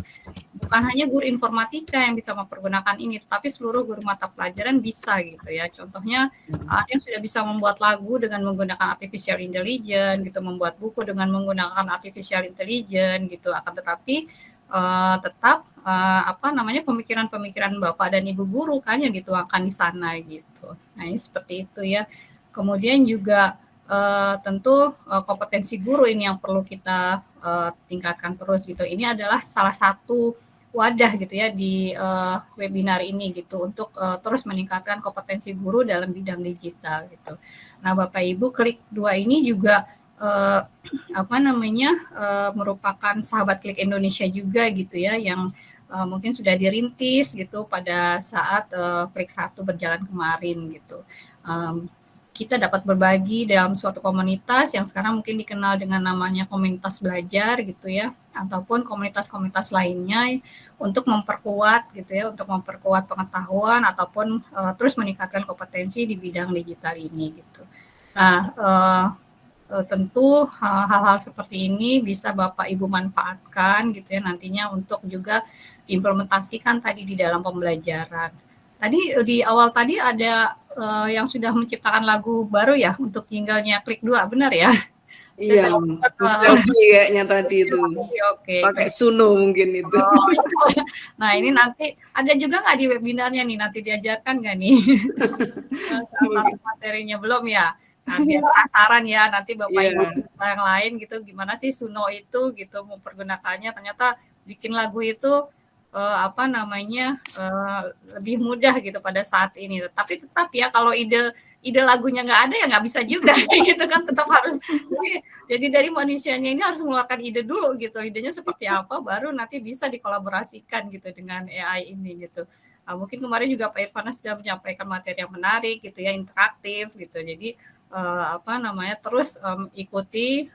E: Bukan hanya guru informatika yang bisa mempergunakan ini, tapi seluruh guru mata pelajaran bisa gitu ya. Contohnya ada yang sudah bisa membuat lagu dengan menggunakan artificial intelligence gitu, membuat buku dengan menggunakan artificial intelligence gitu. Akan tetapi tetap pemikiran-pemikiran Bapak dan Ibu guru kan yang dituangkan di sana gitu. Nah, ini seperti itu ya. Kemudian juga tentu kompetensi guru ini yang perlu kita tingkatkan terus gitu. Ini adalah salah satu wadah gitu ya di webinar ini gitu, untuk terus meningkatkan kompetensi guru dalam bidang digital gitu. Nah, Bapak Ibu Klik 2 ini juga merupakan sahabat Klik Indonesia juga gitu ya, yang mungkin sudah dirintis gitu pada saat Klik 1 berjalan kemarin gitu. Kita dapat berbagi dalam suatu komunitas yang sekarang mungkin dikenal dengan namanya komunitas belajar gitu ya, ataupun komunitas-komunitas lainnya, untuk memperkuat gitu ya, untuk memperkuat pengetahuan ataupun terus meningkatkan kompetensi di bidang digital ini gitu. Nah, tentu hal-hal seperti ini bisa Bapak Ibu manfaatkan gitu ya nantinya, untuk juga diimplementasikan tadi di dalam pembelajaran. Tadi di awal tadi ada yang sudah menciptakan lagu baru ya untuk jinglenya Klik 2, benar ya?
A: Iya, Bu Selfie kayaknya tadi itu.
E: Oke.
A: Pakai Suno mungkin itu.
E: Oh, nah ini nanti ada juga nggak di webinarnya nih, nanti diajarkan nggak nih? Materinya belum ya? Nah, biar penasaran ya nanti Bapak Ibu yang lain gitu, gimana sih Suno itu gitu mempergunakannya, ternyata bikin lagu itu lebih mudah gitu pada saat ini. Tapi tetap ya kalau ide lagunya nggak ada ya nggak bisa juga gitu kan, tetap harus. Jadi dari manusianya ini harus mengeluarkan ide dulu gitu, idenya seperti apa baru nanti bisa dikolaborasikan gitu dengan AI ini gitu. Nah, mungkin kemarin juga Pak Irfana sudah menyampaikan materi yang menarik gitu ya, interaktif gitu. Jadi terus ikuti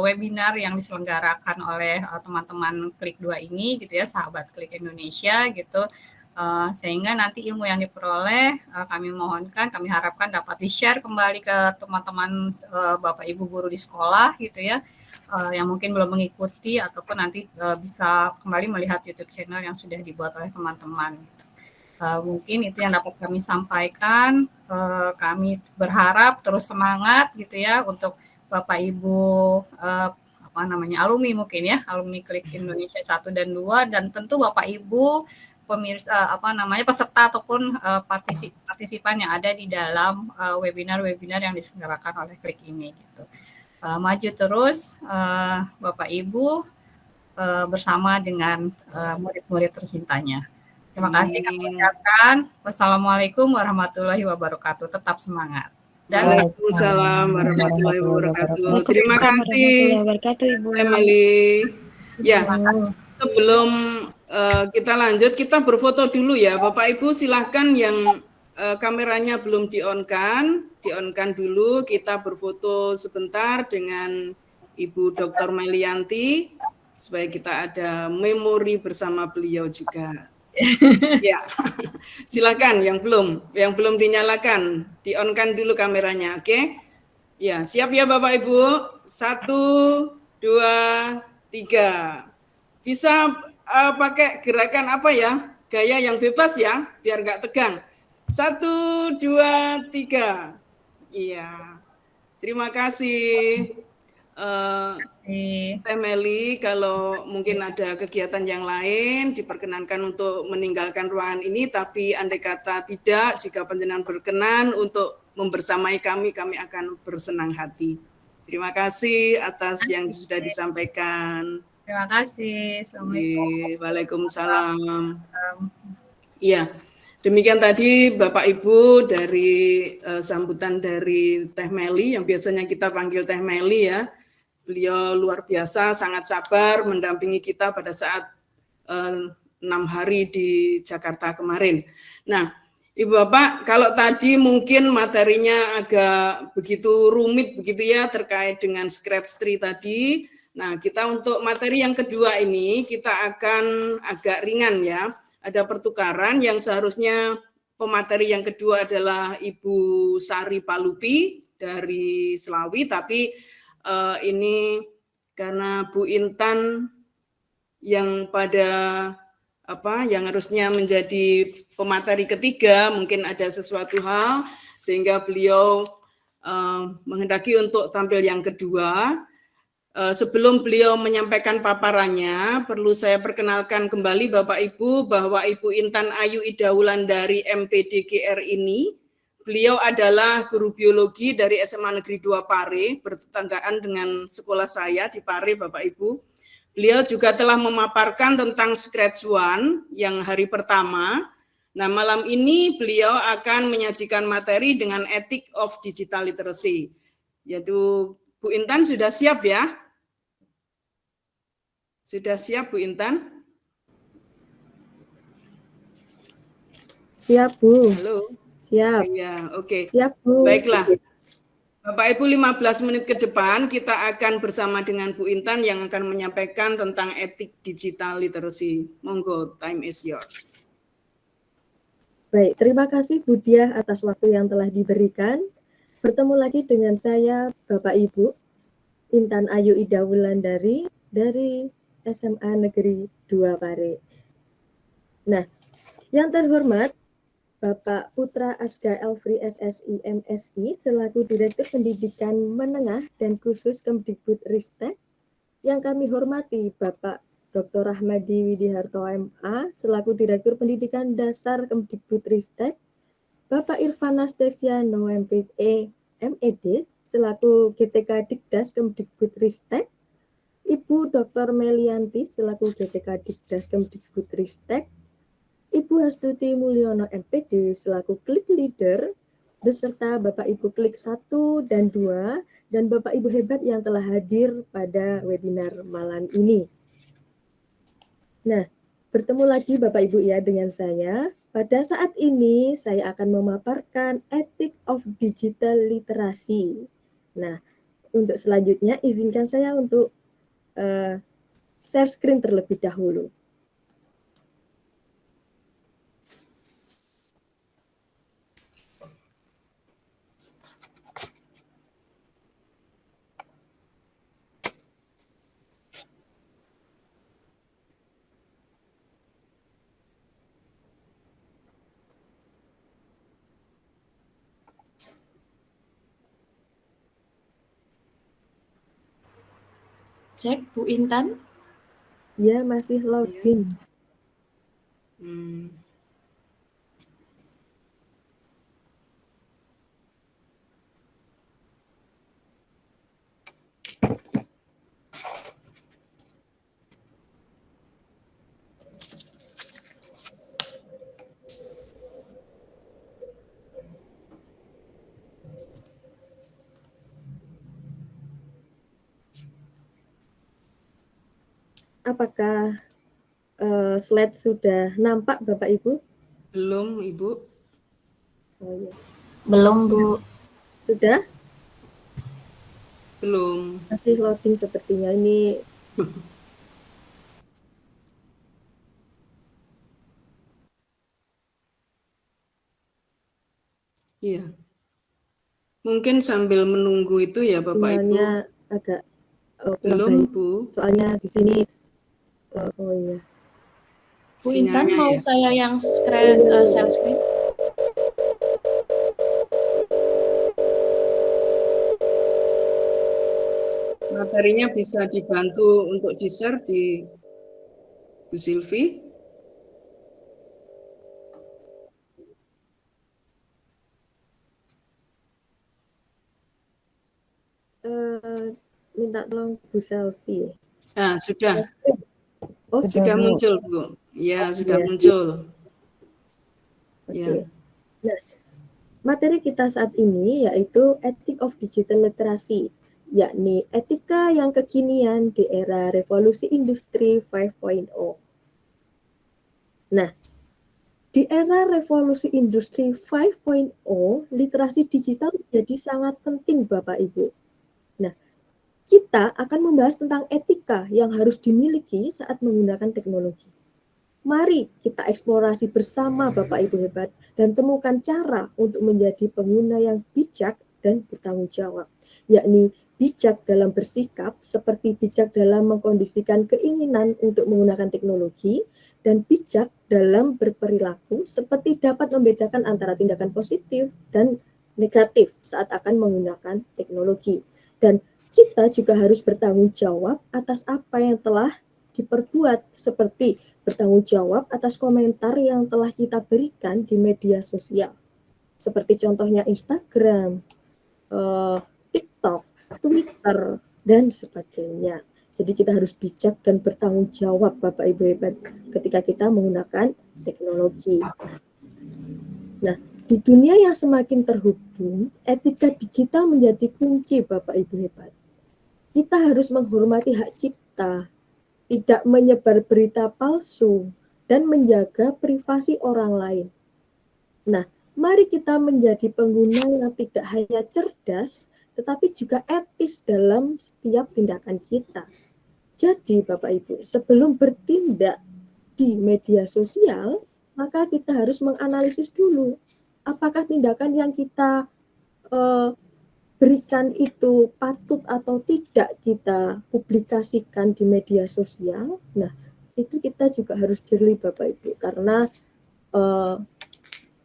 E: webinar yang diselenggarakan oleh teman-teman Klik 2 ini gitu ya, sahabat Klik Indonesia gitu, sehingga nanti ilmu yang diperoleh kami harapkan dapat di-share kembali ke teman-teman Bapak Ibu guru di sekolah gitu ya, yang mungkin belum mengikuti ataupun nanti bisa kembali melihat YouTube channel yang sudah dibuat oleh teman-teman. Mungkin itu yang dapat kami sampaikan. Kami berharap terus semangat gitu ya untuk Bapak Ibu alumni mungkin ya, alumni Klik Indonesia 1 dan 2, dan tentu Bapak Ibu pemirsa peserta ataupun partisipan yang ada di dalam webinar-webinar yang diselenggarakan oleh Klik ini gitu. Maju terus Bapak Ibu bersama dengan murid-murid tercintanya. Terima kasih kami ucapkan. Wassalamualaikum warahmatullahi wabarakatuh. Tetap semangat.
A: Waalaikumsalam warahmatullahi wabarakatuh. Terima kasih, Emily. Ya, sebelum kita lanjut, kita berfoto dulu ya, Bapak Ibu. Silahkan yang kameranya belum di-on-kan dulu. Kita berfoto sebentar dengan Ibu Dr. Melianti supaya kita ada memori bersama beliau juga. Ya, silakan yang belum dinyalakan, di-on-kan dulu kameranya, oke? Ya, siap ya Bapak Ibu? 1, 2, 3. Bisa pakai gerakan apa ya? Gaya yang bebas ya, biar nggak tegang. 1, 2, 3. Iya. Terima kasih. Teh Meli, kalau mungkin ada kegiatan yang lain diperkenankan untuk meninggalkan ruangan ini, tapi andai kata tidak, jika panjenengan berkenan untuk membersamai kami akan bersenang hati. Terima kasih atas yang sudah disampaikan.
E: Terima kasih. Assalamualaikum.
A: Waalaikumsalam. Iya, demikian tadi Bapak Ibu dari sambutan dari Teh Meli, yang biasanya kita panggil Teh Meli ya. Beliau luar biasa, sangat sabar mendampingi kita pada saat 6 hari di Jakarta kemarin. Nah, Ibu Bapak, kalau tadi mungkin materinya agak begitu rumit begitu ya terkait dengan scratch tree tadi. Nah, kita untuk materi yang kedua ini kita akan agak ringan ya. Ada pertukaran yang seharusnya pemateri yang kedua adalah Ibu Sari Palupi dari Selawi, tapi ini karena Bu Intan yang yang harusnya menjadi pemateri ketiga, mungkin ada sesuatu hal sehingga beliau menghendaki untuk tampil yang kedua. Sebelum beliau menyampaikan paparannya, perlu saya perkenalkan kembali Bapak Ibu bahwa Ibu Intan Ayu Ida Wulandari MPDGR ini, beliau adalah guru biologi dari SMA Negeri 2 Pare, bertetanggaan dengan sekolah saya di Pare, Bapak Ibu. Beliau juga telah memaparkan tentang Scratch One yang hari pertama. Nah, malam ini beliau akan menyajikan materi dengan Ethic of Digital Literacy. Yaitu Bu Intan sudah siap ya? Sudah siap Bu Intan?
F: Siap Bu.
A: Halo.
F: Siap.
A: Ya, oke.
F: Siap Bu.
A: Baiklah. Bapak Ibu, 15 menit ke depan kita akan bersama dengan Bu Intan yang akan menyampaikan tentang etik digital literacy. Monggo, time is yours.
F: Baik, terima kasih Bu Diah atas waktu yang telah diberikan. Bertemu lagi dengan saya Bapak Ibu Intan Ayu Ida Wulandari dari SMA Negeri 2 Pare. Nah, Yang terhormat, Bapak Putra Asga Elfri SSI MSI selaku Direktur Pendidikan Menengah dan Khusus Kemdikbudristek. Yang kami hormati Bapak Dr. Rahmadi Widiharto MA selaku Direktur Pendidikan Dasar Kemdikbudristek. Bapak Irfana Steviano MPE MED selaku GTK Dikdas Kemdikbudristek. Ibu Dr. Melianti selaku GTK Dikdas Kemdikbudristek. Ibu Astuti Mulyono MPD selaku Klik Leader, beserta Bapak Ibu Klik 1 dan 2, dan Bapak Ibu hebat yang telah hadir pada webinar malam ini. Nah, bertemu lagi Bapak Ibu ya dengan saya. Pada saat ini saya akan memaparkan Ethic of Digital Literacy. Nah, untuk selanjutnya izinkan saya untuk share screen terlebih dahulu.
C: Cek Bu Intan.
F: Ya, masih login. Apakah slide sudah nampak Bapak Ibu?
A: Belum, Ibu.
F: Oh, iya.
E: Belum, Bu.
F: Sudah?
A: Belum.
F: Masih loading sepertinya ini.
A: Iya. Mungkin sambil menunggu itu ya Bapak
F: Sinyalnya
A: Ibu.
F: agak
A: Belum,
F: baik.
A: Bu.
F: Soalnya di sini oh iya.
C: Bu Intan,
A: Sinyalnya
C: mau
A: ya.
C: saya yang share screen?
A: Materinya bisa dibantu untuk di-share di Bu Silvi.
F: Minta tolong Bu Selvi.
A: Nah, sudah.
F: Oh,
A: Sudah
D: Bu.
A: muncul, Bu. Ya, sudah
F: iya.
A: muncul.
F: Oke.
A: Ya.
F: Nah, materi kita saat ini yaitu Ethic of Digital Literacy, yakni etika yang kekinian di era revolusi industri 5.0. Nah, di era revolusi industri 5.0, literasi digital menjadi sangat penting Bapak Ibu. Nah, kita akan membahas tentang etika yang harus dimiliki saat menggunakan teknologi. Mari kita eksplorasi bersama Bapak Ibu hebat dan temukan cara untuk menjadi pengguna yang bijak dan bertanggung jawab, yakni bijak dalam bersikap seperti bijak dalam mengkondisikan keinginan untuk menggunakan teknologi, dan bijak dalam berperilaku seperti dapat membedakan antara tindakan positif dan negatif saat akan menggunakan teknologi. Dan kita juga harus bertanggung jawab atas apa yang telah diperbuat, seperti bertanggung jawab atas komentar yang telah kita berikan di media sosial, seperti contohnya Instagram, TikTok, Twitter, dan sebagainya. Jadi kita harus bijak dan bertanggung jawab Bapak Ibu hebat ketika kita menggunakan teknologi. Nah, di dunia yang semakin terhubung, etika digital menjadi kunci Bapak Ibu hebat. Kita harus menghormati hak cipta, tidak menyebar berita palsu, dan menjaga privasi orang lain. Nah, mari kita menjadi pengguna yang tidak hanya cerdas, tetapi juga etis dalam setiap tindakan kita. Jadi, Bapak Ibu, sebelum bertindak di media sosial, maka kita harus menganalisis dulu, apakah tindakan yang kita berikan itu patut atau tidak kita publikasikan di media sosial. Nah, itu kita juga harus jeli Bapak Ibu, karena eh,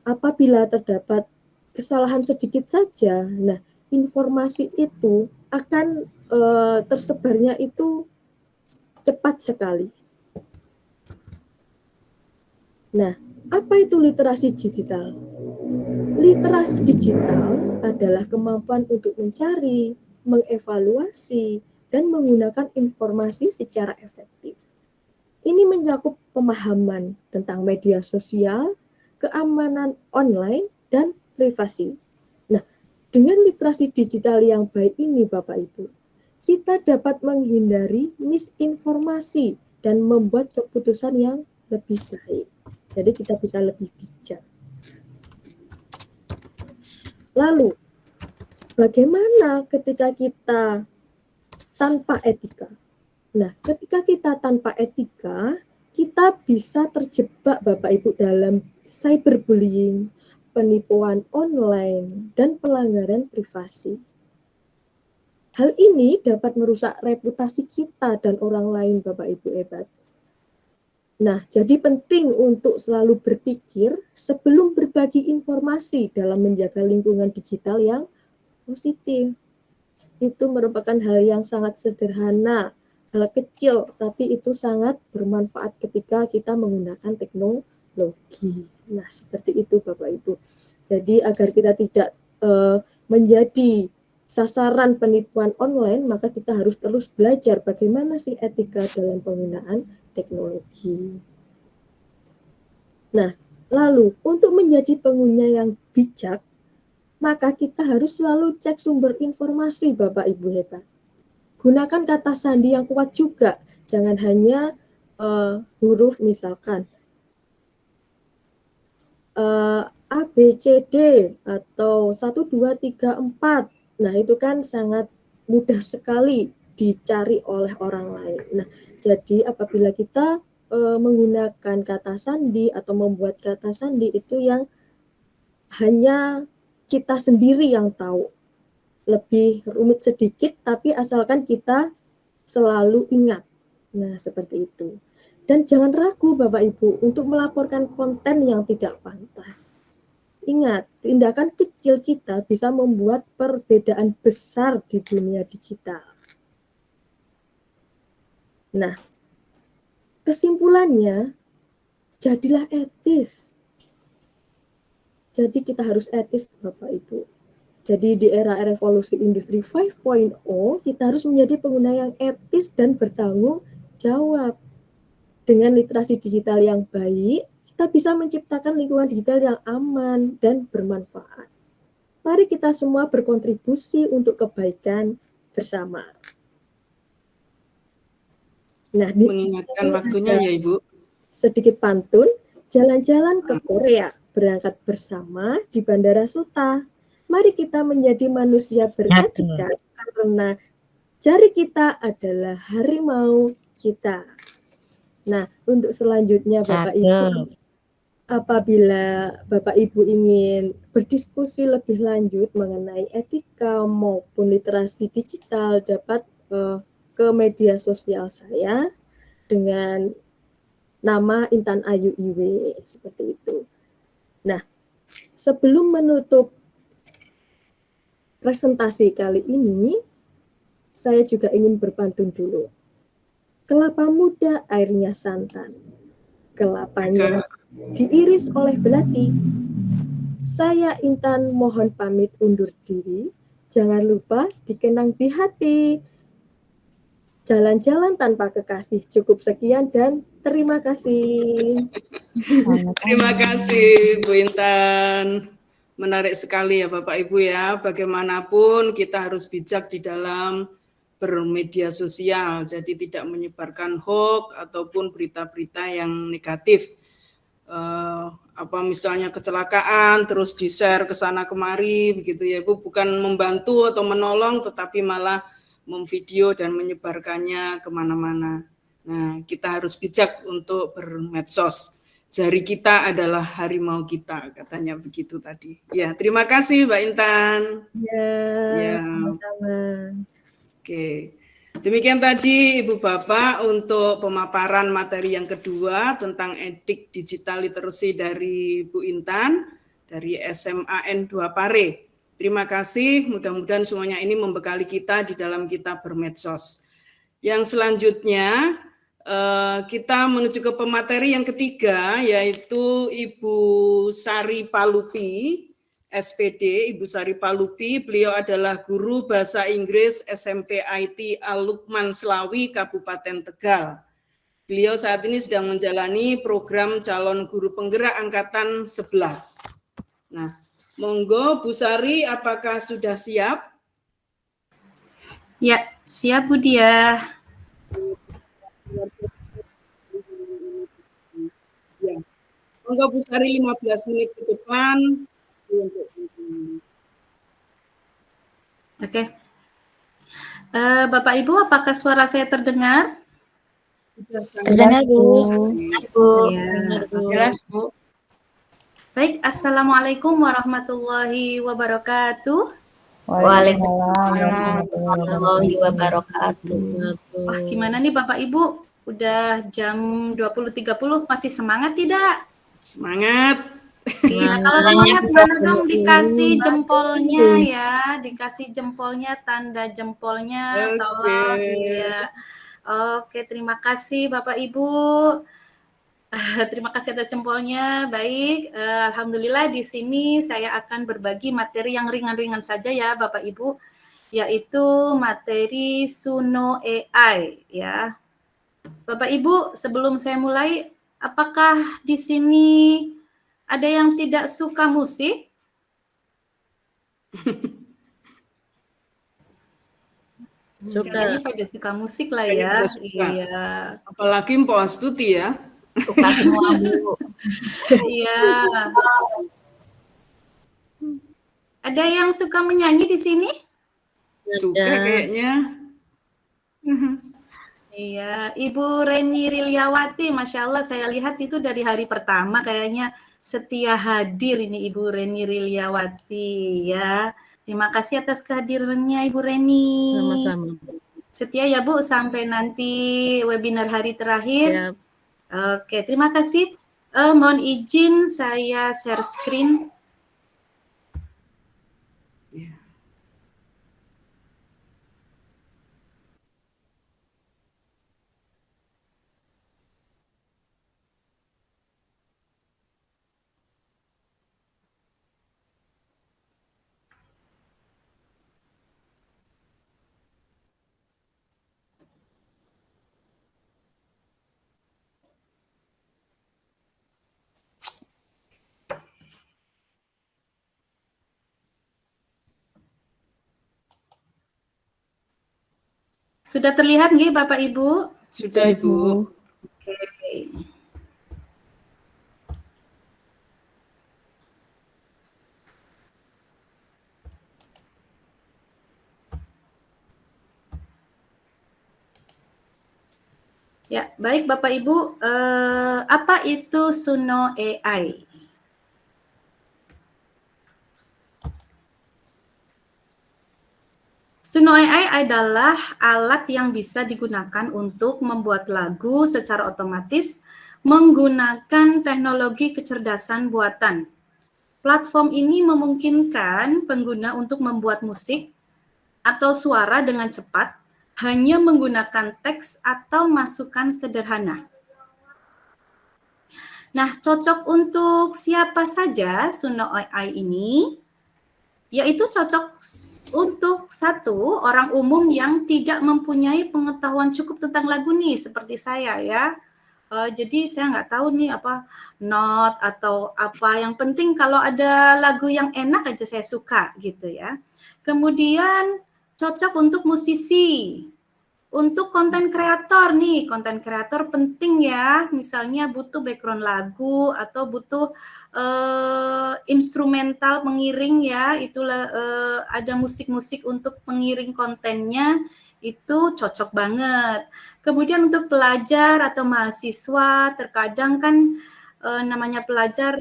F: apabila terdapat kesalahan sedikit saja, nah informasi itu akan tersebarnya itu cepat sekali. Nah, apa itu literasi digital? Literasi digital adalah kemampuan untuk mencari, mengevaluasi, dan menggunakan informasi secara efektif. Ini mencakup pemahaman tentang media sosial, keamanan online, dan privasi. Nah, dengan literasi digital yang baik ini, Bapak Ibu, kita dapat menghindari misinformasi dan membuat keputusan yang lebih baik. Jadi kita bisa lebih bijak. Lalu, bagaimana ketika kita tanpa etika? Nah, ketika kita tanpa etika, kita bisa terjebak Bapak Ibu dalam cyberbullying, penipuan online, dan pelanggaran privasi. Hal ini dapat merusak reputasi kita dan orang lain Bapak Ibu hebat. Nah, jadi penting untuk selalu berpikir sebelum berbagi informasi dalam menjaga lingkungan digital yang positif. Itu merupakan hal yang sangat sederhana, hal kecil, tapi itu sangat bermanfaat ketika kita menggunakan teknologi. Nah, seperti itu Bapak Ibu. Jadi agar kita tidak menjadi sasaran penipuan online, maka kita harus terus belajar bagaimana sih etika dalam penggunaan teknologi. Nah, lalu untuk menjadi pengguna yang bijak, maka kita harus selalu cek sumber informasi Bapak Ibu hebat. Gunakan kata sandi yang kuat juga, jangan hanya huruf misalkan A, B, C, D atau 1, 2, 3, 4. Nah, itu kan sangat mudah sekali dicari oleh orang lain. Nah, jadi apabila kita menggunakan kata sandi atau membuat kata sandi itu yang hanya kita sendiri yang tahu. Lebih rumit sedikit, tapi asalkan kita selalu ingat. Nah, seperti itu. Dan jangan ragu Bapak Ibu untuk melaporkan konten yang tidak pantas. Ingat, tindakan kecil kita bisa membuat perbedaan besar di dunia digital. Nah, kesimpulannya, jadilah etis. Jadi kita harus etis Bapak Ibu. Jadi di era revolusi industri 5.0, kita harus menjadi pengguna yang etis dan bertanggung jawab. Dengan literasi digital yang baik, kita bisa menciptakan lingkungan digital yang aman dan bermanfaat. Mari kita semua berkontribusi untuk kebaikan bersama. Nah,
A: mengingatkan waktunya ya Ibu.
F: Sedikit pantun, jalan-jalan ke Korea, berangkat bersama di Bandara Suta. Mari kita menjadi manusia beretika karena jari kita adalah harimau kita. Nah, untuk selanjutnya Bapak Ibu, apabila Bapak Ibu ingin berdiskusi lebih lanjut mengenai etika maupun literasi digital, dapat ke media sosial saya dengan nama Intan Ayu Iwe, seperti itu. Nah, sebelum menutup presentasi kali ini, saya juga ingin berpantun dulu. Kelapa muda airnya santan, kelapanya diiris oleh belati. Saya Intan mohon pamit undur diri, jangan lupa dikenang di hati. Jalan-jalan tanpa kekasih, cukup sekian dan terima kasih.
A: Terima kasih Bu Intan. Menarik sekali ya Bapak Ibu ya, bagaimanapun kita harus bijak di dalam bermedia sosial, jadi tidak menyebarkan hoax ataupun berita-berita yang negatif. Apa misalnya kecelakaan terus di-share ke sana kemari begitu ya Bu, bukan membantu atau menolong tetapi malah memvideo dan menyebarkannya kemana-mana. Nah, kita harus bijak untuk bermedsos. Jari kita adalah harimau kita, katanya begitu tadi. Ya, terima kasih Mbak Intan.
F: Ya,
A: Ya.
F: sama-sama.
A: Oke. Demikian tadi Ibu Bapak untuk pemaparan materi yang kedua tentang etik digital literacy dari Bu Intan dari SMAN 2 Pare. Terima kasih, mudah-mudahan semuanya ini membekali kita di dalam kita bermedsos. Yang selanjutnya kita menuju ke pemateri yang ketiga, yaitu Ibu Sari Palupi, SPD, Ibu Sari Palupi. Beliau adalah guru bahasa Inggris SMP IT Al-Lukman Slawi, Kabupaten Tegal. Beliau saat ini sedang menjalani program calon guru penggerak angkatan 11. Nah, monggo Bu Sari, apakah sudah siap?
E: Ya, siap Bu Diah.
A: Ya. Monggo Bu Sari 15 menit ke depan untuk
E: Oke. Bapak Ibu, apakah suara saya terdengar?
D: Terdengar, Bu.
E: Ya, jelas Bu. Baik, Assalamualaikum warahmatullahi wabarakatuh.
D: Waalaikumsalam
B: warahmatullahi wabarakatuh.
E: Wah, gimana nih Bapak Ibu? Udah jam 20.30, masih semangat tidak?
A: Semangat.
E: Iya, kalau semangat mana dong dikasih jempolnya ya, dikasih jempolnya, tanda jempolnya, tolong ya. Oke, terima kasih Bapak Ibu. Terima kasih atas jempolnya. Baik, alhamdulillah di sini saya akan berbagi materi yang ringan-ringan saja ya Bapak Ibu, yaitu materi Suno AI ya. Bapak Ibu, sebelum saya mulai, apakah di sini ada yang tidak suka musik? Kayaknya pada suka musik lah ya. Iya.
A: Apalagi Mpok Astuti ya.
B: Suka semua Bu.
E: Iya. Ada yang suka menyanyi di sini?
A: Suka kayaknya.
E: Iya, Ibu Reni Rilyawati, Masya Allah saya lihat itu dari hari pertama kayaknya setia hadir ini Ibu Reni Rilyawati ya. Terima kasih atas kehadirannya Ibu Reni.
G: Sama-sama.
E: Setia ya Bu sampai nanti webinar hari terakhir.
G: Siap.
E: Oke, terima kasih. Mohon izin saya share screen. Sudah terlihat nggih Bapak Ibu?
A: Sudah Ibu.
E: Oke. Ya, baik Bapak Ibu, apa itu Suno AI? Suno AI adalah alat yang bisa digunakan untuk membuat lagu secara otomatis menggunakan teknologi kecerdasan buatan. Platform ini memungkinkan pengguna untuk membuat musik atau suara dengan cepat hanya menggunakan teks atau masukan sederhana. Nah, cocok untuk siapa saja Suno AI ini? Yaitu cocok untuk satu, orang umum yang tidak mempunyai pengetahuan cukup tentang lagu nih, seperti saya ya. Jadi saya nggak tahu nih apa not atau apa. Yang penting kalau ada lagu yang enak aja saya suka gitu ya. Kemudian cocok untuk musisi. Untuk konten kreator nih, konten kreator penting ya, misalnya butuh background lagu atau butuh instrumental pengiring ya, itulah ada musik-musik untuk pengiring kontennya, itu cocok banget. Kemudian untuk pelajar atau mahasiswa, terkadang kan namanya pelajar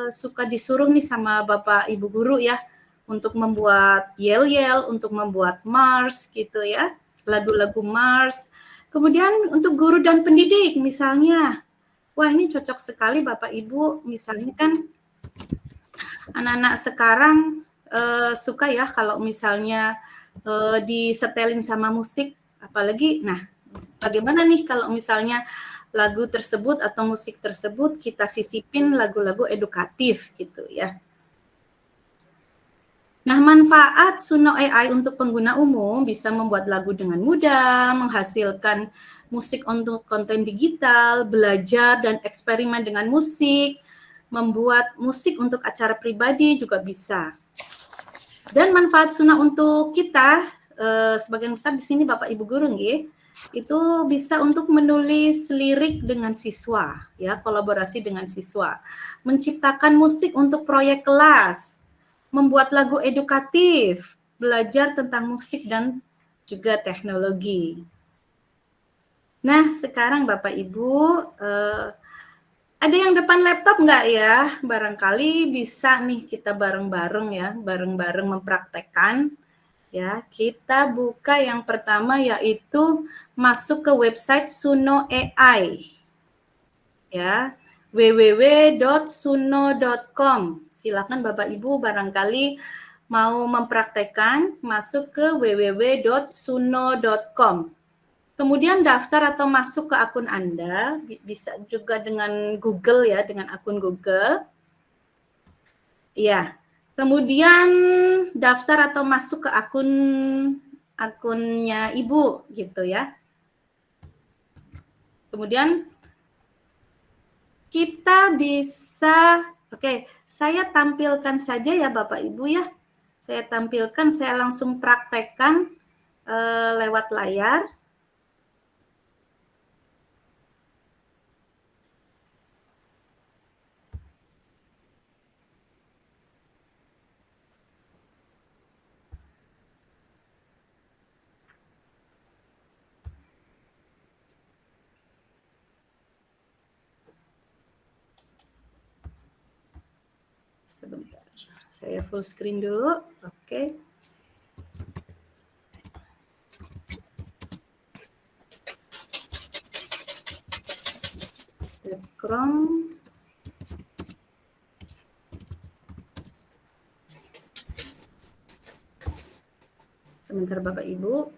E: suka disuruh nih sama Bapak Ibu guru ya, untuk membuat yel-yel, untuk membuat mars gitu ya.
G: lagu-lagu Mars. Kemudian untuk guru dan pendidik misalnya, wah ini cocok sekali Bapak Ibu, misalnya kan anak-anak sekarang suka ya kalau misalnya disetelin sama musik, apalagi, nah bagaimana nih kalau misalnya lagu tersebut atau musik tersebut kita sisipin lagu-lagu edukatif gitu ya. Nah, manfaat Suno AI untuk pengguna umum bisa membuat lagu dengan mudah, menghasilkan musik untuk konten digital, belajar dan eksperimen dengan musik, membuat musik untuk acara pribadi juga bisa. Dan manfaat Suno untuk kita, sebagian besar di sini Bapak Ibu guru nggih, itu bisa untuk menulis lirik dengan siswa, ya, kolaborasi dengan siswa, menciptakan musik untuk proyek kelas, membuat lagu edukatif, belajar tentang musik dan juga teknologi. Nah, sekarang Bapak Ibu, ada yang depan laptop nggak ya? Barangkali bisa nih kita bareng-bareng ya, bareng-bareng mempraktekkan. Ya, kita buka yang pertama yaitu masuk ke website Suno AI. Ya, www.suno.com. Silakan Bapak Ibu barangkali mau mempraktekkan, masuk ke www.suno.com. Kemudian daftar atau masuk ke akun Anda, bisa juga dengan Google ya, dengan akun Google. Ya, kemudian daftar atau masuk ke akunnya Ibu gitu ya. Kemudian kita bisa, oke, saya tampilkan saja ya Bapak Ibu ya. Saya tampilkan, saya langsung praktekkan lewat layar. Sebentar, saya full screen dulu. Oke. Chrome. Sebentar Bapak Ibu.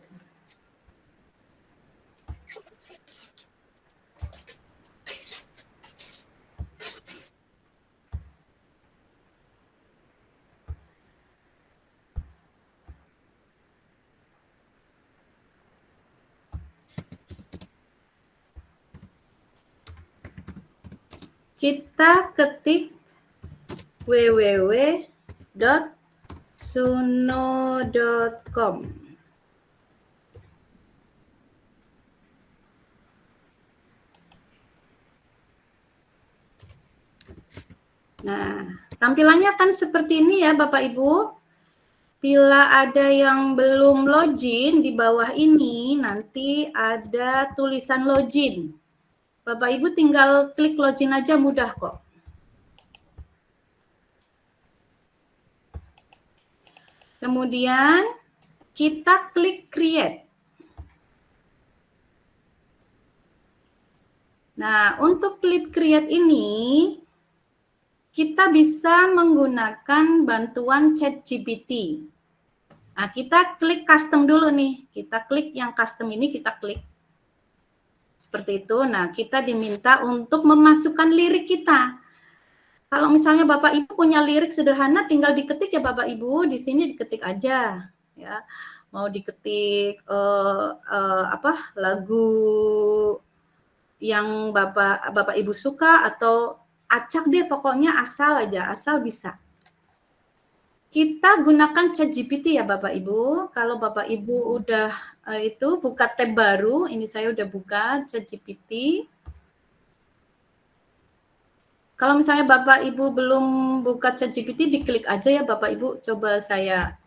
G: Kita ketik www.suno.com. Nah, tampilannya kan seperti ini ya Bapak Ibu. Bila ada yang belum login, di bawah ini nanti ada tulisan login. Bapak Ibu tinggal klik login aja, mudah kok. Kemudian kita klik create. Nah, untuk klik create ini kita bisa menggunakan bantuan ChatGPT. Nah, kita klik custom dulu nih. Kita klik yang custom ini, kita klik. Seperti itu. Nah, kita diminta untuk memasukkan lirik kita. Kalau misalnya Bapak Ibu punya lirik sederhana, tinggal diketik ya Bapak Ibu. Di sini diketik aja, ya. Mau diketik lagu yang Bapak Ibu suka atau acak deh, pokoknya asal aja, asal bisa. Kita gunakan ChatGPT ya Bapak Ibu. Kalau Bapak Ibu udah itu buka tab baru, ini saya udah buka ChatGPT. Kalau misalnya Bapak Ibu belum buka ChatGPT, diklik aja ya Bapak Ibu. Coba saya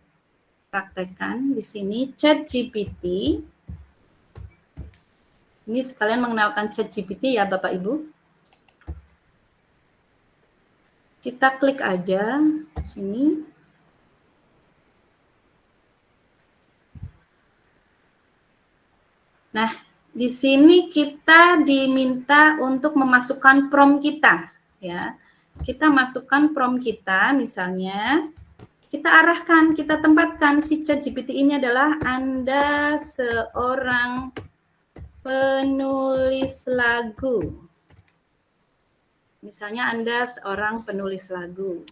G: praktekkan di sini ChatGPT. Ini sekalian mengenalkan ChatGPT ya Bapak Ibu. Kita klik aja di sini. Nah, di sini kita diminta untuk memasukkan prompt kita, ya. Kita masukkan prompt kita, misalnya kita arahkan, kita tempatkan si ChatGPT ini adalah Anda seorang penulis lagu. Misalnya Anda seorang penulis lagu.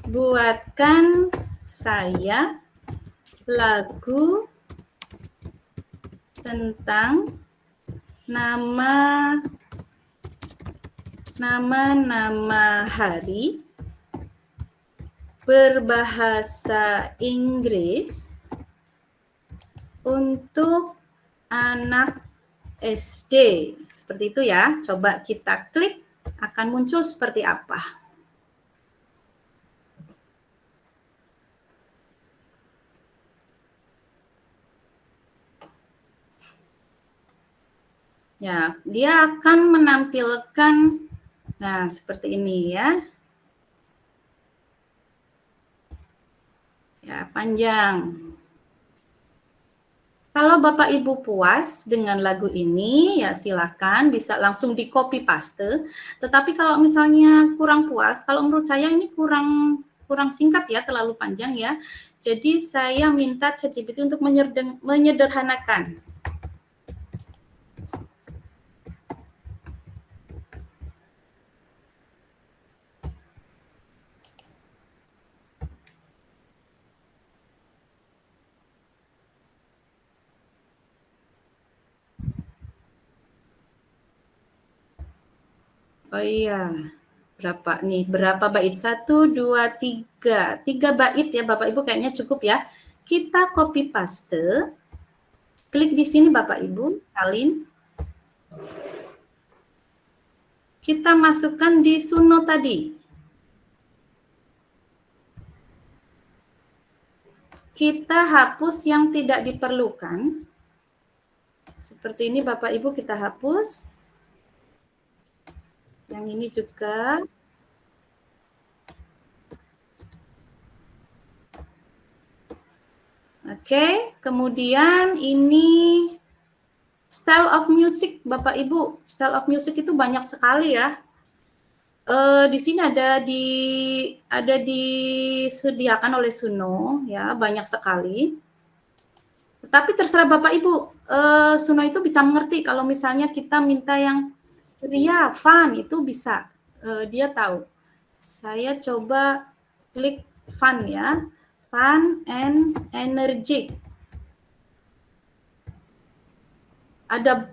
G: Buatkan saya lagu tentang nama hari berbahasa Inggris untuk anak SD. Seperti itu ya. Coba kita klik, akan muncul seperti apa. Ya, dia akan menampilkan, nah seperti ini ya. Ya, panjang. Kalau Bapak Ibu puas dengan lagu ini, ya silakan bisa langsung di copy paste. Tetapi kalau misalnya kurang puas, kalau menurut saya ini kurang singkat ya, terlalu panjang ya. Jadi saya minta ChatGPT untuk menyederhanakan. Oh iya, berapa nih? Berapa bait? 1, 2, 3. 3 bait ya Bapak Ibu, kayaknya cukup ya. Kita copy paste. Klik di sini Bapak Ibu, salin. Kita masukkan di Suno tadi. Kita hapus yang tidak diperlukan. Seperti ini Bapak Ibu, kita hapus. Yang ini juga. Oke, kemudian ini style of music Bapak Ibu. Style of music itu banyak sekali ya. Di sini ada disediakan oleh Suno ya, banyak sekali. Tetapi terserah Bapak Ibu, Suno itu bisa mengerti kalau misalnya kita minta yang ceria, fun, itu bisa. Dia tahu. Saya coba klik fun ya. Fun and energetic. Ada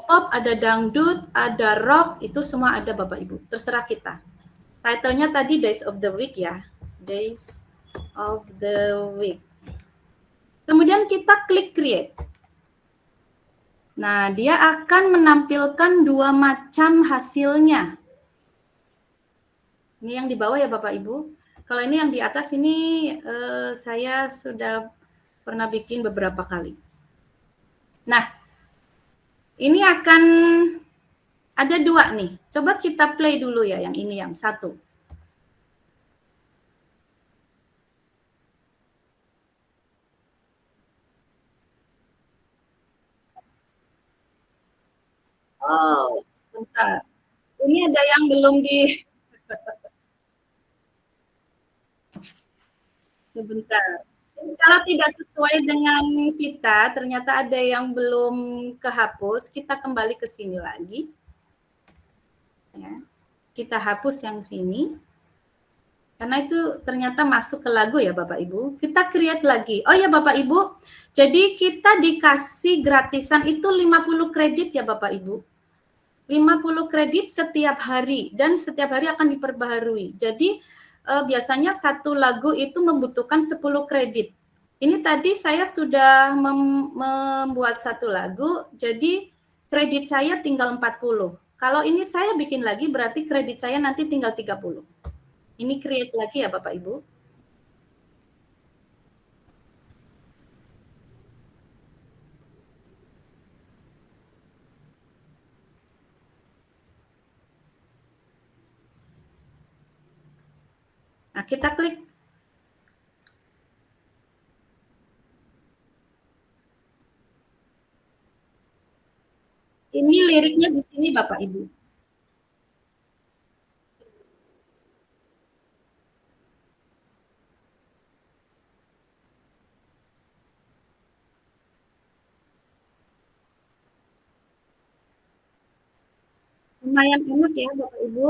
G: pop, ada dangdut, ada rock, itu semua ada Bapak Ibu. Terserah kita. Title-nya tadi Days of the Week ya. Days of the Week. Kemudian kita klik create. Nah, dia akan menampilkan 2 macam hasilnya. Ini yang di bawah ya Bapak Ibu. Kalau ini yang di atas ini saya sudah pernah bikin beberapa kali. Nah, ini akan ada 2 nih. Coba kita play dulu ya, yang ini yang 1. Oh, sebentar. Ini ada yang belum di... Sebentar. Kalau tidak sesuai dengan kita, ternyata ada yang belum kehapus, kita kembali ke sini lagi. Ya. Kita hapus yang sini. Karena itu ternyata masuk ke lagu ya Bapak Ibu. Kita create lagi. Oh ya Bapak Ibu, jadi kita dikasih gratisan itu 50 kredit ya Bapak Ibu. 50 kredit setiap hari dan setiap hari akan diperbaharui. Jadi biasanya satu lagu itu membutuhkan 10 kredit. Ini tadi saya sudah membuat satu lagu, jadi kredit saya tinggal 40. Kalau ini saya bikin lagi, berarti kredit saya nanti tinggal 30. Ini create lagi ya Bapak Ibu. Nah, kita klik. Ini liriknya di sini Bapak Ibu. Lumayan enak ya Bapak Ibu.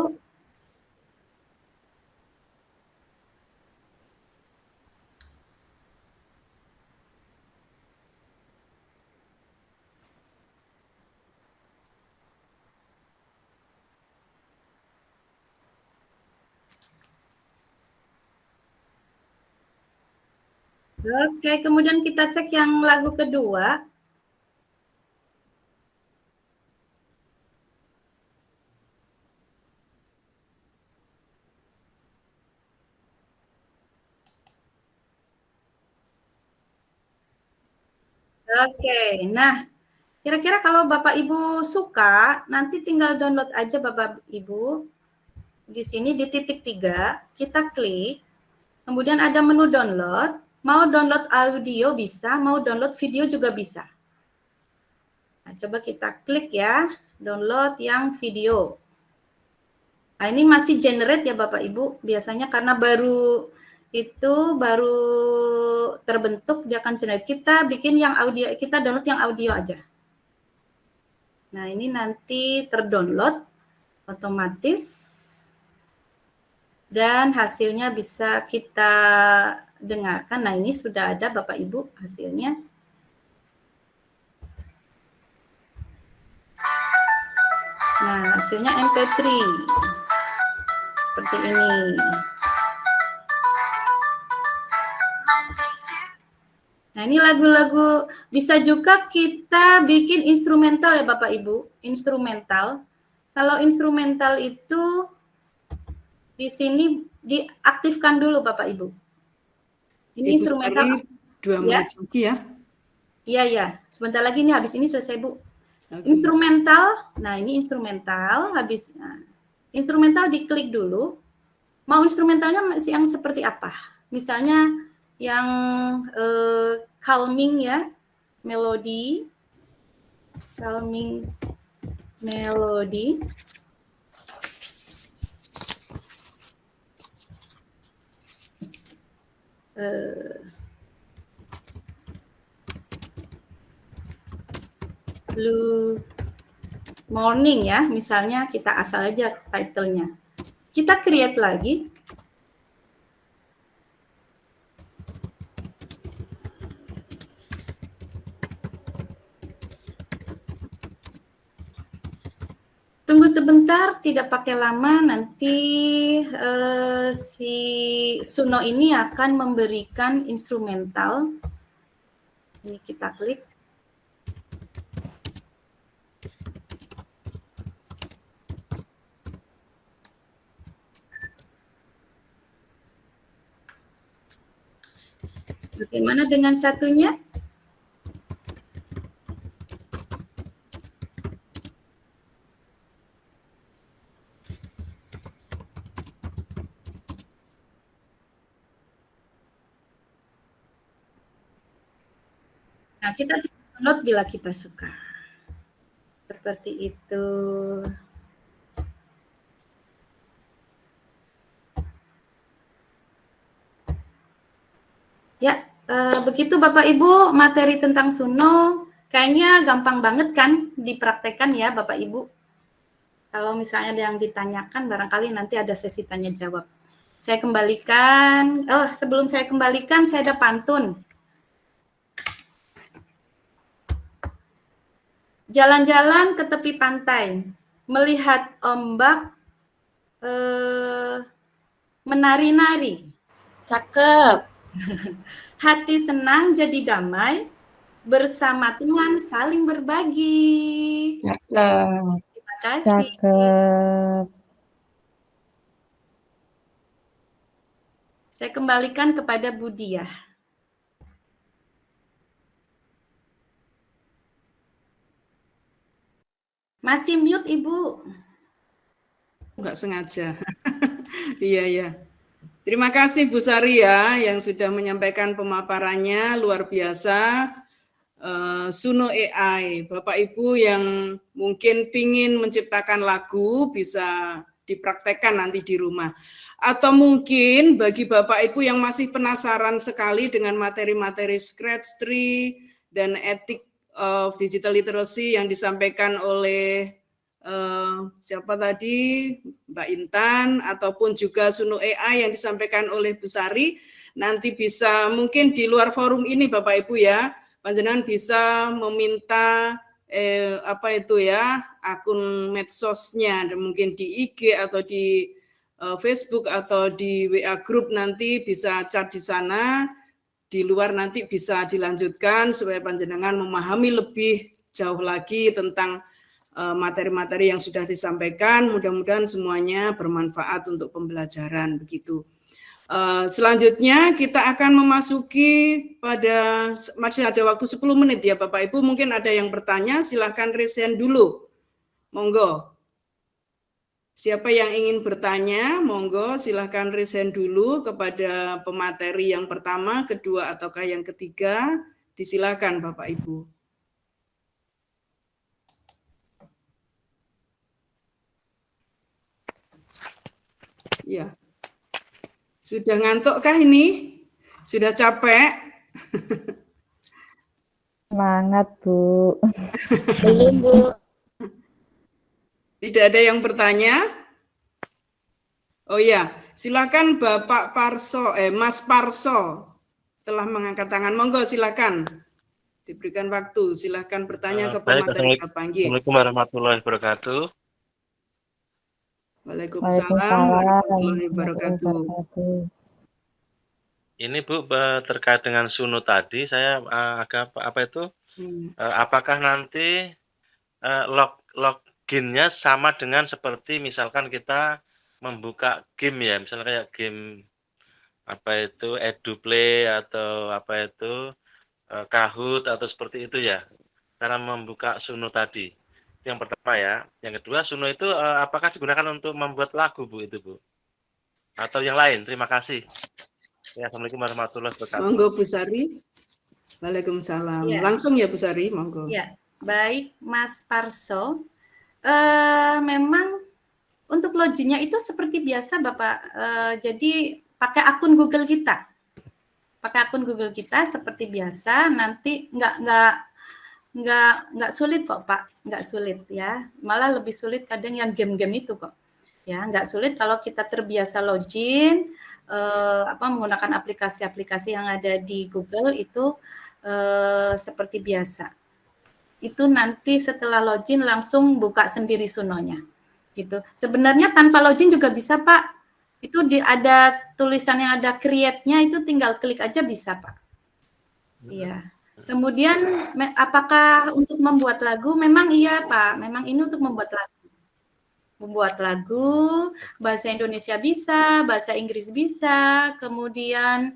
G: Oke, kemudian kita cek yang lagu kedua. Oke, nah kira-kira kalau Bapak Ibu suka, nanti tinggal download aja Bapak Ibu. Di sini di titik 3, kita klik, kemudian ada menu download, mau download audio bisa, mau download video juga bisa. Nah, coba kita klik ya, download yang video. Nah, ini masih generate ya Bapak Ibu, biasanya karena baru terbentuk, dia akan generate. Kita bikin yang audio, kita download yang audio aja. Nah, ini nanti terdownload otomatis dan hasilnya bisa kita dengarkan. Nah, ini sudah ada Bapak Ibu hasilnya. Nah, hasilnya MP3. Seperti ini. Nah, ini lagu-lagu, bisa juga kita bikin instrumental ya Bapak Ibu, instrumental. Kalau instrumental itu di sini diaktifkan dulu Bapak Ibu. Ini
H: Ibu
G: instrumental.
H: Sari, 2 menit lagi ya.
G: Iya, iya. Sebentar lagi nih, habis ini selesai Bu.
H: Okay.
G: Instrumental, nah ini instrumental, habis instrumental diklik dulu. Mau instrumentalnya masih yang seperti apa? Misalnya yang calming ya, melodi, calming melodi. Blue morning ya, misalnya kita asal aja title-nya. Kita create lagi. Tunggu sebentar, tidak pakai lama, nanti si Suno ini akan memberikan instrumental. Ini kita klik. Bagaimana dengan satunya? Nah, kita download bila kita suka. Seperti itu. Ya, begitu Bapak Ibu, materi tentang Suno kayaknya gampang banget kan dipraktekkan ya Bapak Ibu. Kalau misalnya ada yang ditanyakan, barangkali nanti ada sesi tanya jawab. Saya kembalikan, sebelum saya kembalikan, saya ada pantun. Jalan-jalan ke tepi pantai, melihat ombak menari-nari.
C: Cakep.
G: Hati senang jadi damai, bersama teman saling berbagi.
D: Cakep.
G: Terima kasih.
D: Cakep.
G: Saya kembalikan kepada Bu Diah. Masih mute, Ibu.
H: Enggak sengaja. Iya, iya. Terima kasih Bu Sari ya yang sudah menyampaikan pemaparannya luar biasa. Suno AI. Bapak Ibu yang mungkin pingin menciptakan lagu bisa dipraktekkan nanti di rumah. Atau mungkin bagi Bapak Ibu yang masih penasaran sekali dengan materi-materi Scratch Tree dan Ethic of Digital Literacy yang disampaikan oleh siapa tadi, Mbak Intan, ataupun juga Suno AI yang disampaikan oleh Bu Sari, nanti bisa mungkin di luar forum ini Bapak Ibu ya, panjenengan bisa meminta akun medsosnya, mungkin di IG atau di Facebook atau di WA Group, nanti bisa chat di sana. Di luar nanti bisa dilanjutkan supaya panjenengan memahami lebih jauh lagi tentang materi-materi yang sudah disampaikan. Mudah-mudahan semuanya bermanfaat untuk pembelajaran begitu. Selanjutnya kita akan memasuki masih ada waktu 10 menit ya Bapak Ibu, mungkin ada yang bertanya, silahkan raise hand dulu. Monggo. Siapa yang ingin bertanya, monggo silahkan raise hand dulu kepada pemateri yang pertama, kedua, ataukah yang ketiga. Disilakan Bapak Ibu. Ya. Sudah ngantukkah ini? Sudah capek?
D: Semangat, Bu.
B: Belum, Bu.
H: Tidak ada yang bertanya? Oh ya, silakan Bapak Parso, Mas Parso telah mengangkat tangan. Monggo silakan. Diberikan waktu. Silakan bertanya ke pemateri Bapak.
I: Assalamualaikum warahmatullahi wabarakatuh.
H: Waalaikumsalam warahmatullahi wabarakatuh.
I: Ini Bu, terkait dengan Suno tadi, saya agak apakah nanti loginnya sama dengan seperti misalkan kita membuka game ya, misalnya kayak game EduPlay atau Kahoot atau seperti itu ya, cara membuka Suno tadi. Yang pertama ya. Yang kedua, Suno itu apakah digunakan untuk membuat lagu Bu itu Bu? Atau yang lain? Terima kasih. Ya, Assalamualaikum warahmatullahi wabarakatuh.
H: Monggo Bu Sari. Waalaikumsalam. Ya. Langsung ya Bu Sari, monggo.
G: Ya, baik Mas Parso. Memang untuk loginnya itu seperti biasa Bapak. Jadi pakai akun Google kita. Pakai akun Google kita seperti biasa. Nanti nggak sulit kok Pak, nggak sulit ya. Malah lebih sulit kadang yang game-game itu kok. Ya, nggak sulit kalau kita terbiasa login. Menggunakan aplikasi-aplikasi yang ada di Google itu seperti biasa. Itu nanti setelah login langsung buka sendiri Sunonya. Gitu. Sebenarnya tanpa login juga bisa Pak. Itu ada tulisan yang ada create-nya, itu tinggal klik aja bisa Pak. Iya. Kemudian apakah untuk membuat lagu? Memang iya Pak. Memang ini untuk membuat lagu. Membuat lagu, bahasa Indonesia bisa, bahasa Inggris bisa, kemudian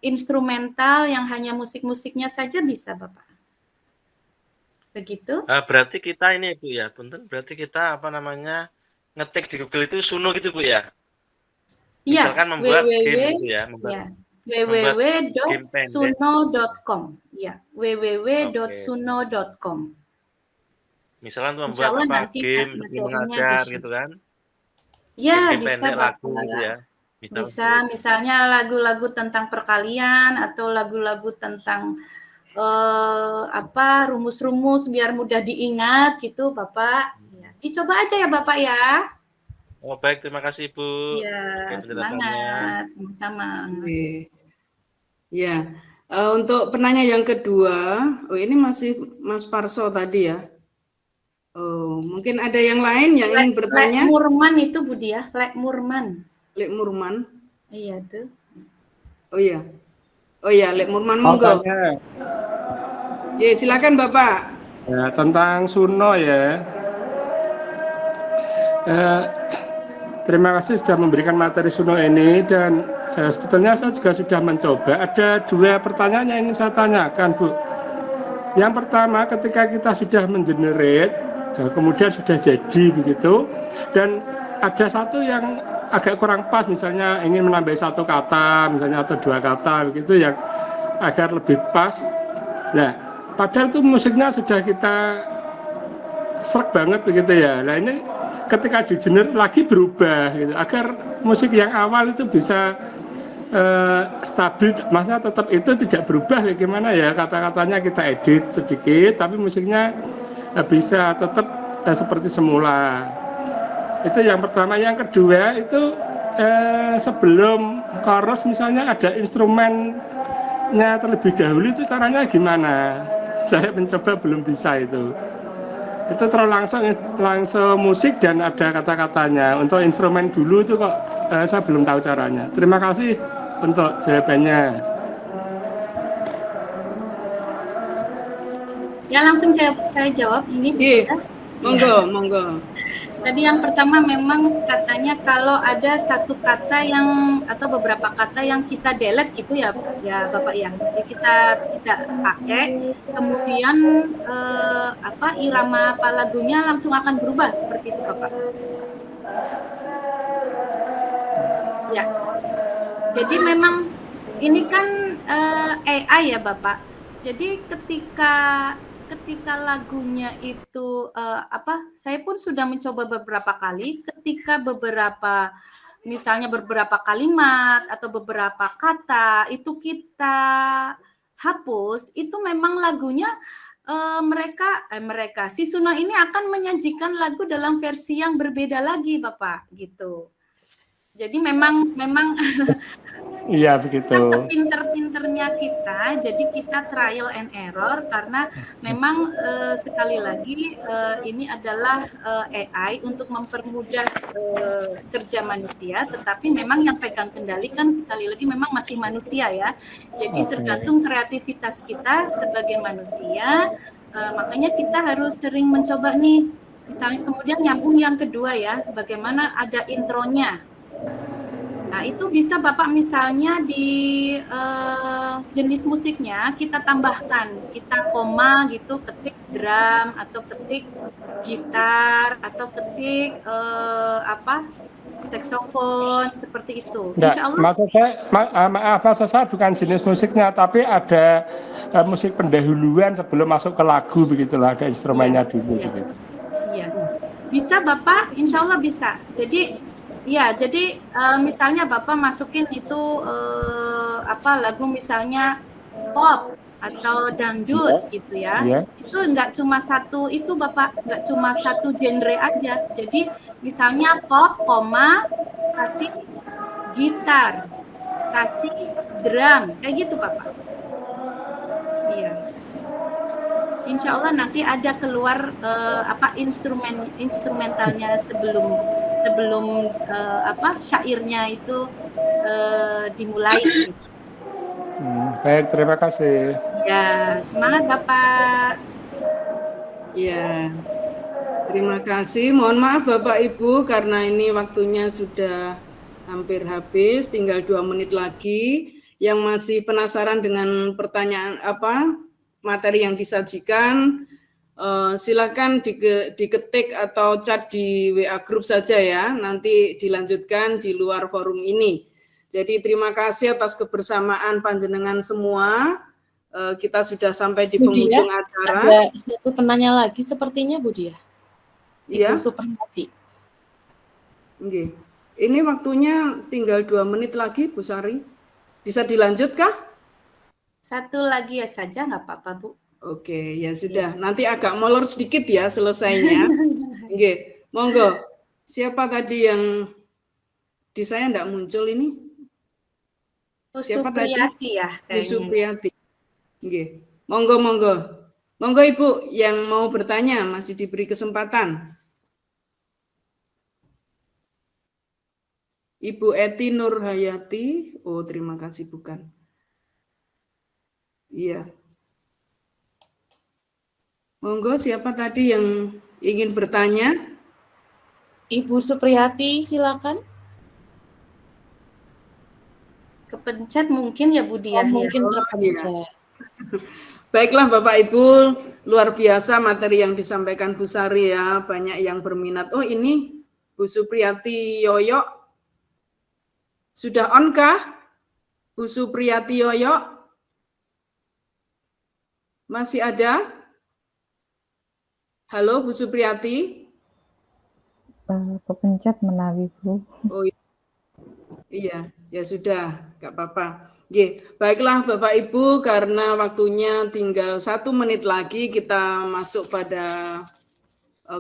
G: instrumental yang hanya musik-musiknya saja bisa, Bapak. Begitu?
I: Berarti kita ini Bu ya, punten, berarti kita ngetik di Google itu Suno gitu Bu ya?
G: Iya,
I: misalkan membuat game gitu ya,
G: www.suno.com. Ya, www.suno.com.
I: Misalnya untuk membuat game mengajar gitu kan?
G: Ya,
I: game
G: bisa
I: lagu gitu ya.
G: Bisa, misalnya lagu-lagu tentang perkalian atau lagu-lagu tentang rumus-rumus biar mudah diingat gitu, Bapak. Ya. Dicoba aja ya, Bapak ya.
I: Oh, baik, terima kasih, Bu.
G: Ya, semangat, sama-sama.
H: Ya, untuk penanya yang kedua, ini masih Mas Parso tadi ya. Oh, mungkin ada yang lain yang ingin bertanya?
G: Lek Murman itu Bu Dia, Lek Murman.
H: Lek Murman?
G: Iya tuh.
H: Oh iya. Oh iya, Lek Murman monggo. Ya, silakan Bapak.
J: Ya, tentang Suno ya. Terima kasih sudah memberikan materi Suno ini dan sebetulnya saya juga sudah mencoba. Ada dua pertanyaan yang ingin saya tanyakan, Bu. Yang pertama, ketika kita sudah mengenerate kemudian sudah jadi begitu, dan ada satu yang agak kurang pas, misalnya ingin menambah satu kata misalnya atau dua kata begitu yang agar lebih pas. Nah, padahal itu musiknya sudah kita serk banget begitu ya. Nah ini ketika di genre lagi berubah gitu, agar musik yang awal itu bisa stabil, maksudnya tetap itu tidak berubah ya, gimana ya, kata-katanya kita edit sedikit tapi musiknya bisa tetap seperti semula. Itu yang pertama. Yang kedua itu sebelum chorus misalnya ada instrumennya terlebih dahulu, itu caranya gimana? Saya mencoba belum bisa itu terlalu langsung musik dan ada kata-katanya. Untuk instrumen dulu itu kok saya belum tahu caranya. Terima kasih untuk jawabannya.
G: Ya, langsung saya jawab ini.
H: Iya, monggo.
G: Tadi yang pertama memang katanya kalau ada satu kata yang atau beberapa kata yang kita delete gitu ya Bapak ya. Jadi kita tidak pakai, kemudian irama apa lagunya langsung akan berubah seperti itu Bapak. Ya. Jadi memang ini kan AI ya Bapak. Jadi ketika lagunya itu saya pun sudah mencoba beberapa kali, ketika misalnya beberapa kalimat atau beberapa kata itu kita hapus, itu memang lagunya si Suno ini akan menyajikan lagu dalam versi yang berbeda lagi Bapak gitu. Jadi memang
J: iya begitu.
G: Sepinter-pinternya kita, jadi kita trial and error karena memang sekali lagi ini adalah AI untuk mempermudah kerja manusia, tetapi memang yang pegang kendali kan sekali lagi memang masih manusia ya. Jadi tergantung kreativitas kita sebagai manusia, makanya kita harus sering mencoba nih. Misalnya kemudian nyambung yang kedua ya, bagaimana ada intronya. Nah, itu bisa Bapak misalnya di jenis musiknya kita tambahkan, kita koma gitu, ketik drum atau ketik gitar atau ketik saksofon seperti itu. Insya Allah.
J: Maksud saya bukan jenis musiknya, tapi ada musik pendahuluan sebelum masuk ke lagu begitulah, ada instrumennya dulu begitu.
G: Iya, bisa Bapak, Insya Allah bisa. Jadi misalnya Bapak masukin itu lagu misalnya pop atau dangdut gitu ya. Itu nggak cuma satu itu Bapak, nggak cuma satu genre aja. Jadi misalnya pop, kasih gitar, kasih drum, kayak gitu Bapak. Iya. Insya Allah nanti ada keluar instrumentalnya sebelum syairnya itu dimulai.
J: Baik, terima kasih.
G: Ya, semangat Bapak.
H: Ya, terima kasih. Mohon maaf Bapak Ibu karena ini waktunya sudah hampir habis, tinggal 2 menit lagi. Yang masih penasaran dengan pertanyaan materi yang disajikan, silakan diketik atau chat di WA Group saja ya, nanti dilanjutkan di luar forum ini. Jadi terima kasih atas kebersamaan panjenengan semua. Kita sudah sampai di penghujung acara.
C: Ada satu penanya lagi sepertinya Bu Dia.
H: Iya.
C: Ibu Supriyati.
H: Oke. Ini waktunya tinggal 2 menit lagi Bu Sari. Bisa dilanjutkah?
G: Satu lagi ya saja nggak apa-apa Bu.
H: Oke, ya sudah. Nanti agak molor sedikit ya selesainya. Oke, monggo. Siapa tadi yang di saya enggak muncul ini? Siapa
G: Supriyati
H: tadi?
G: Ya.
H: Bu Supriyati. Oke, monggo. Monggo Ibu yang mau bertanya masih diberi kesempatan. Ibu Eti Nurhayati. Oh, terima kasih bukan. Iya. Monggo, siapa tadi yang ingin bertanya?
C: Ibu Supriyati, silakan.
G: Kepencet mungkin ya Bu Dia.
C: Mungkin terpencet.
H: Ya. Baiklah Bapak Ibu, luar biasa materi yang disampaikan Bu Sari ya, banyak yang berminat. Oh ini Bu Supriyati Yoyo, sudah on kah? Bu Supriyati Yoyo? Masih ada? Halo Bu Supriyati?
D: Kepencet menawi Bu.
H: Oh iya, ya sudah, nggak apa-apa. Baiklah Bapak Ibu, karena waktunya tinggal 1 menit lagi kita masuk pada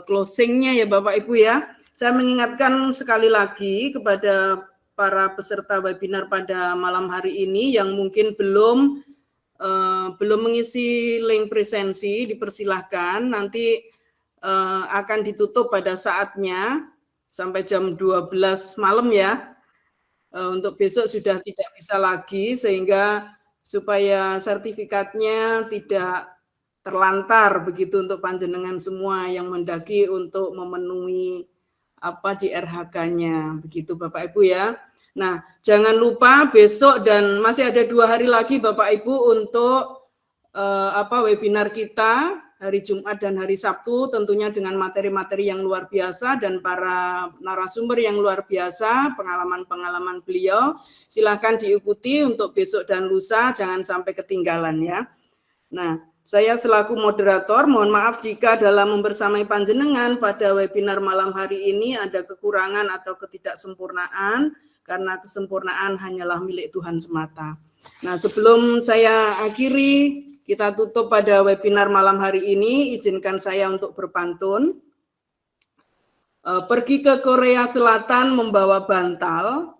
H: closingnya ya Bapak Ibu ya. Saya mengingatkan sekali lagi kepada para peserta webinar pada malam hari ini yang mungkin belum mengisi link presensi, dipersilahkan. Nanti akan ditutup pada saatnya sampai jam 12 malam ya. Untuk besok sudah tidak bisa lagi, sehingga supaya sertifikatnya tidak terlantar begitu untuk panjenengan semua yang mendaki untuk memenuhi apa di RH-nya, begitu Bapak Ibu ya. Nah, jangan lupa besok dan masih ada 2 hari lagi Bapak Ibu untuk webinar kita hari Jumat dan hari Sabtu, tentunya dengan materi-materi yang luar biasa dan para narasumber yang luar biasa, pengalaman-pengalaman beliau. Silakan diikuti untuk besok dan lusa, jangan sampai ketinggalan ya. Nah, saya selaku moderator, mohon maaf jika dalam membersamai panjenengan pada webinar malam hari ini ada kekurangan atau ketidaksempurnaan, karena kesempurnaan hanyalah milik Tuhan semata. Nah, sebelum saya akhiri, kita tutup pada webinar malam hari ini, izinkan saya untuk berpantun. Pergi ke Korea Selatan membawa bantal.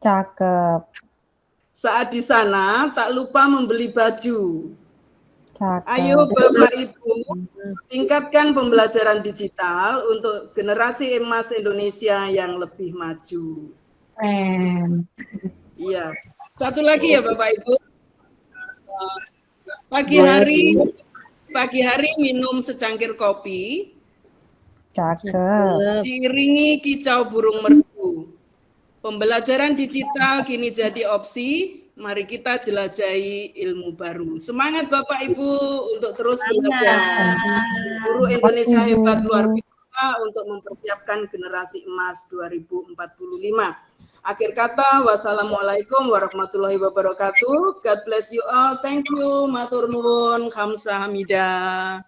D: Cakep.
H: Saat di sana, tak lupa membeli baju.
D: Cakep.
H: Ayo Bapak Ibu, tingkatkan pembelajaran digital untuk generasi emas Indonesia yang lebih maju. Iya. Satu lagi ya Bapak Ibu. Pagi hari minum secangkir kopi.
D: Cakep.
H: Diiringi kicau burung merdu. Pembelajaran digital kini jadi opsi. Mari kita jelajahi ilmu baru. Semangat Bapak Ibu untuk terus belajar. Guru Indonesia hebat luar biasa untuk mempersiapkan generasi emas 2045. Akhir kata, wassalamualaikum warahmatullahi wabarakatuh. God bless you all. Thank you. Matur nuwun. Kamsahamnida.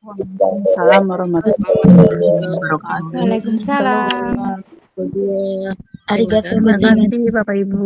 K: Waalaikumsalam warahmatullahi wabarakatuh.
B: Waalaikumsalam.
K: Arigatou gozaimasu Bapak Ibu.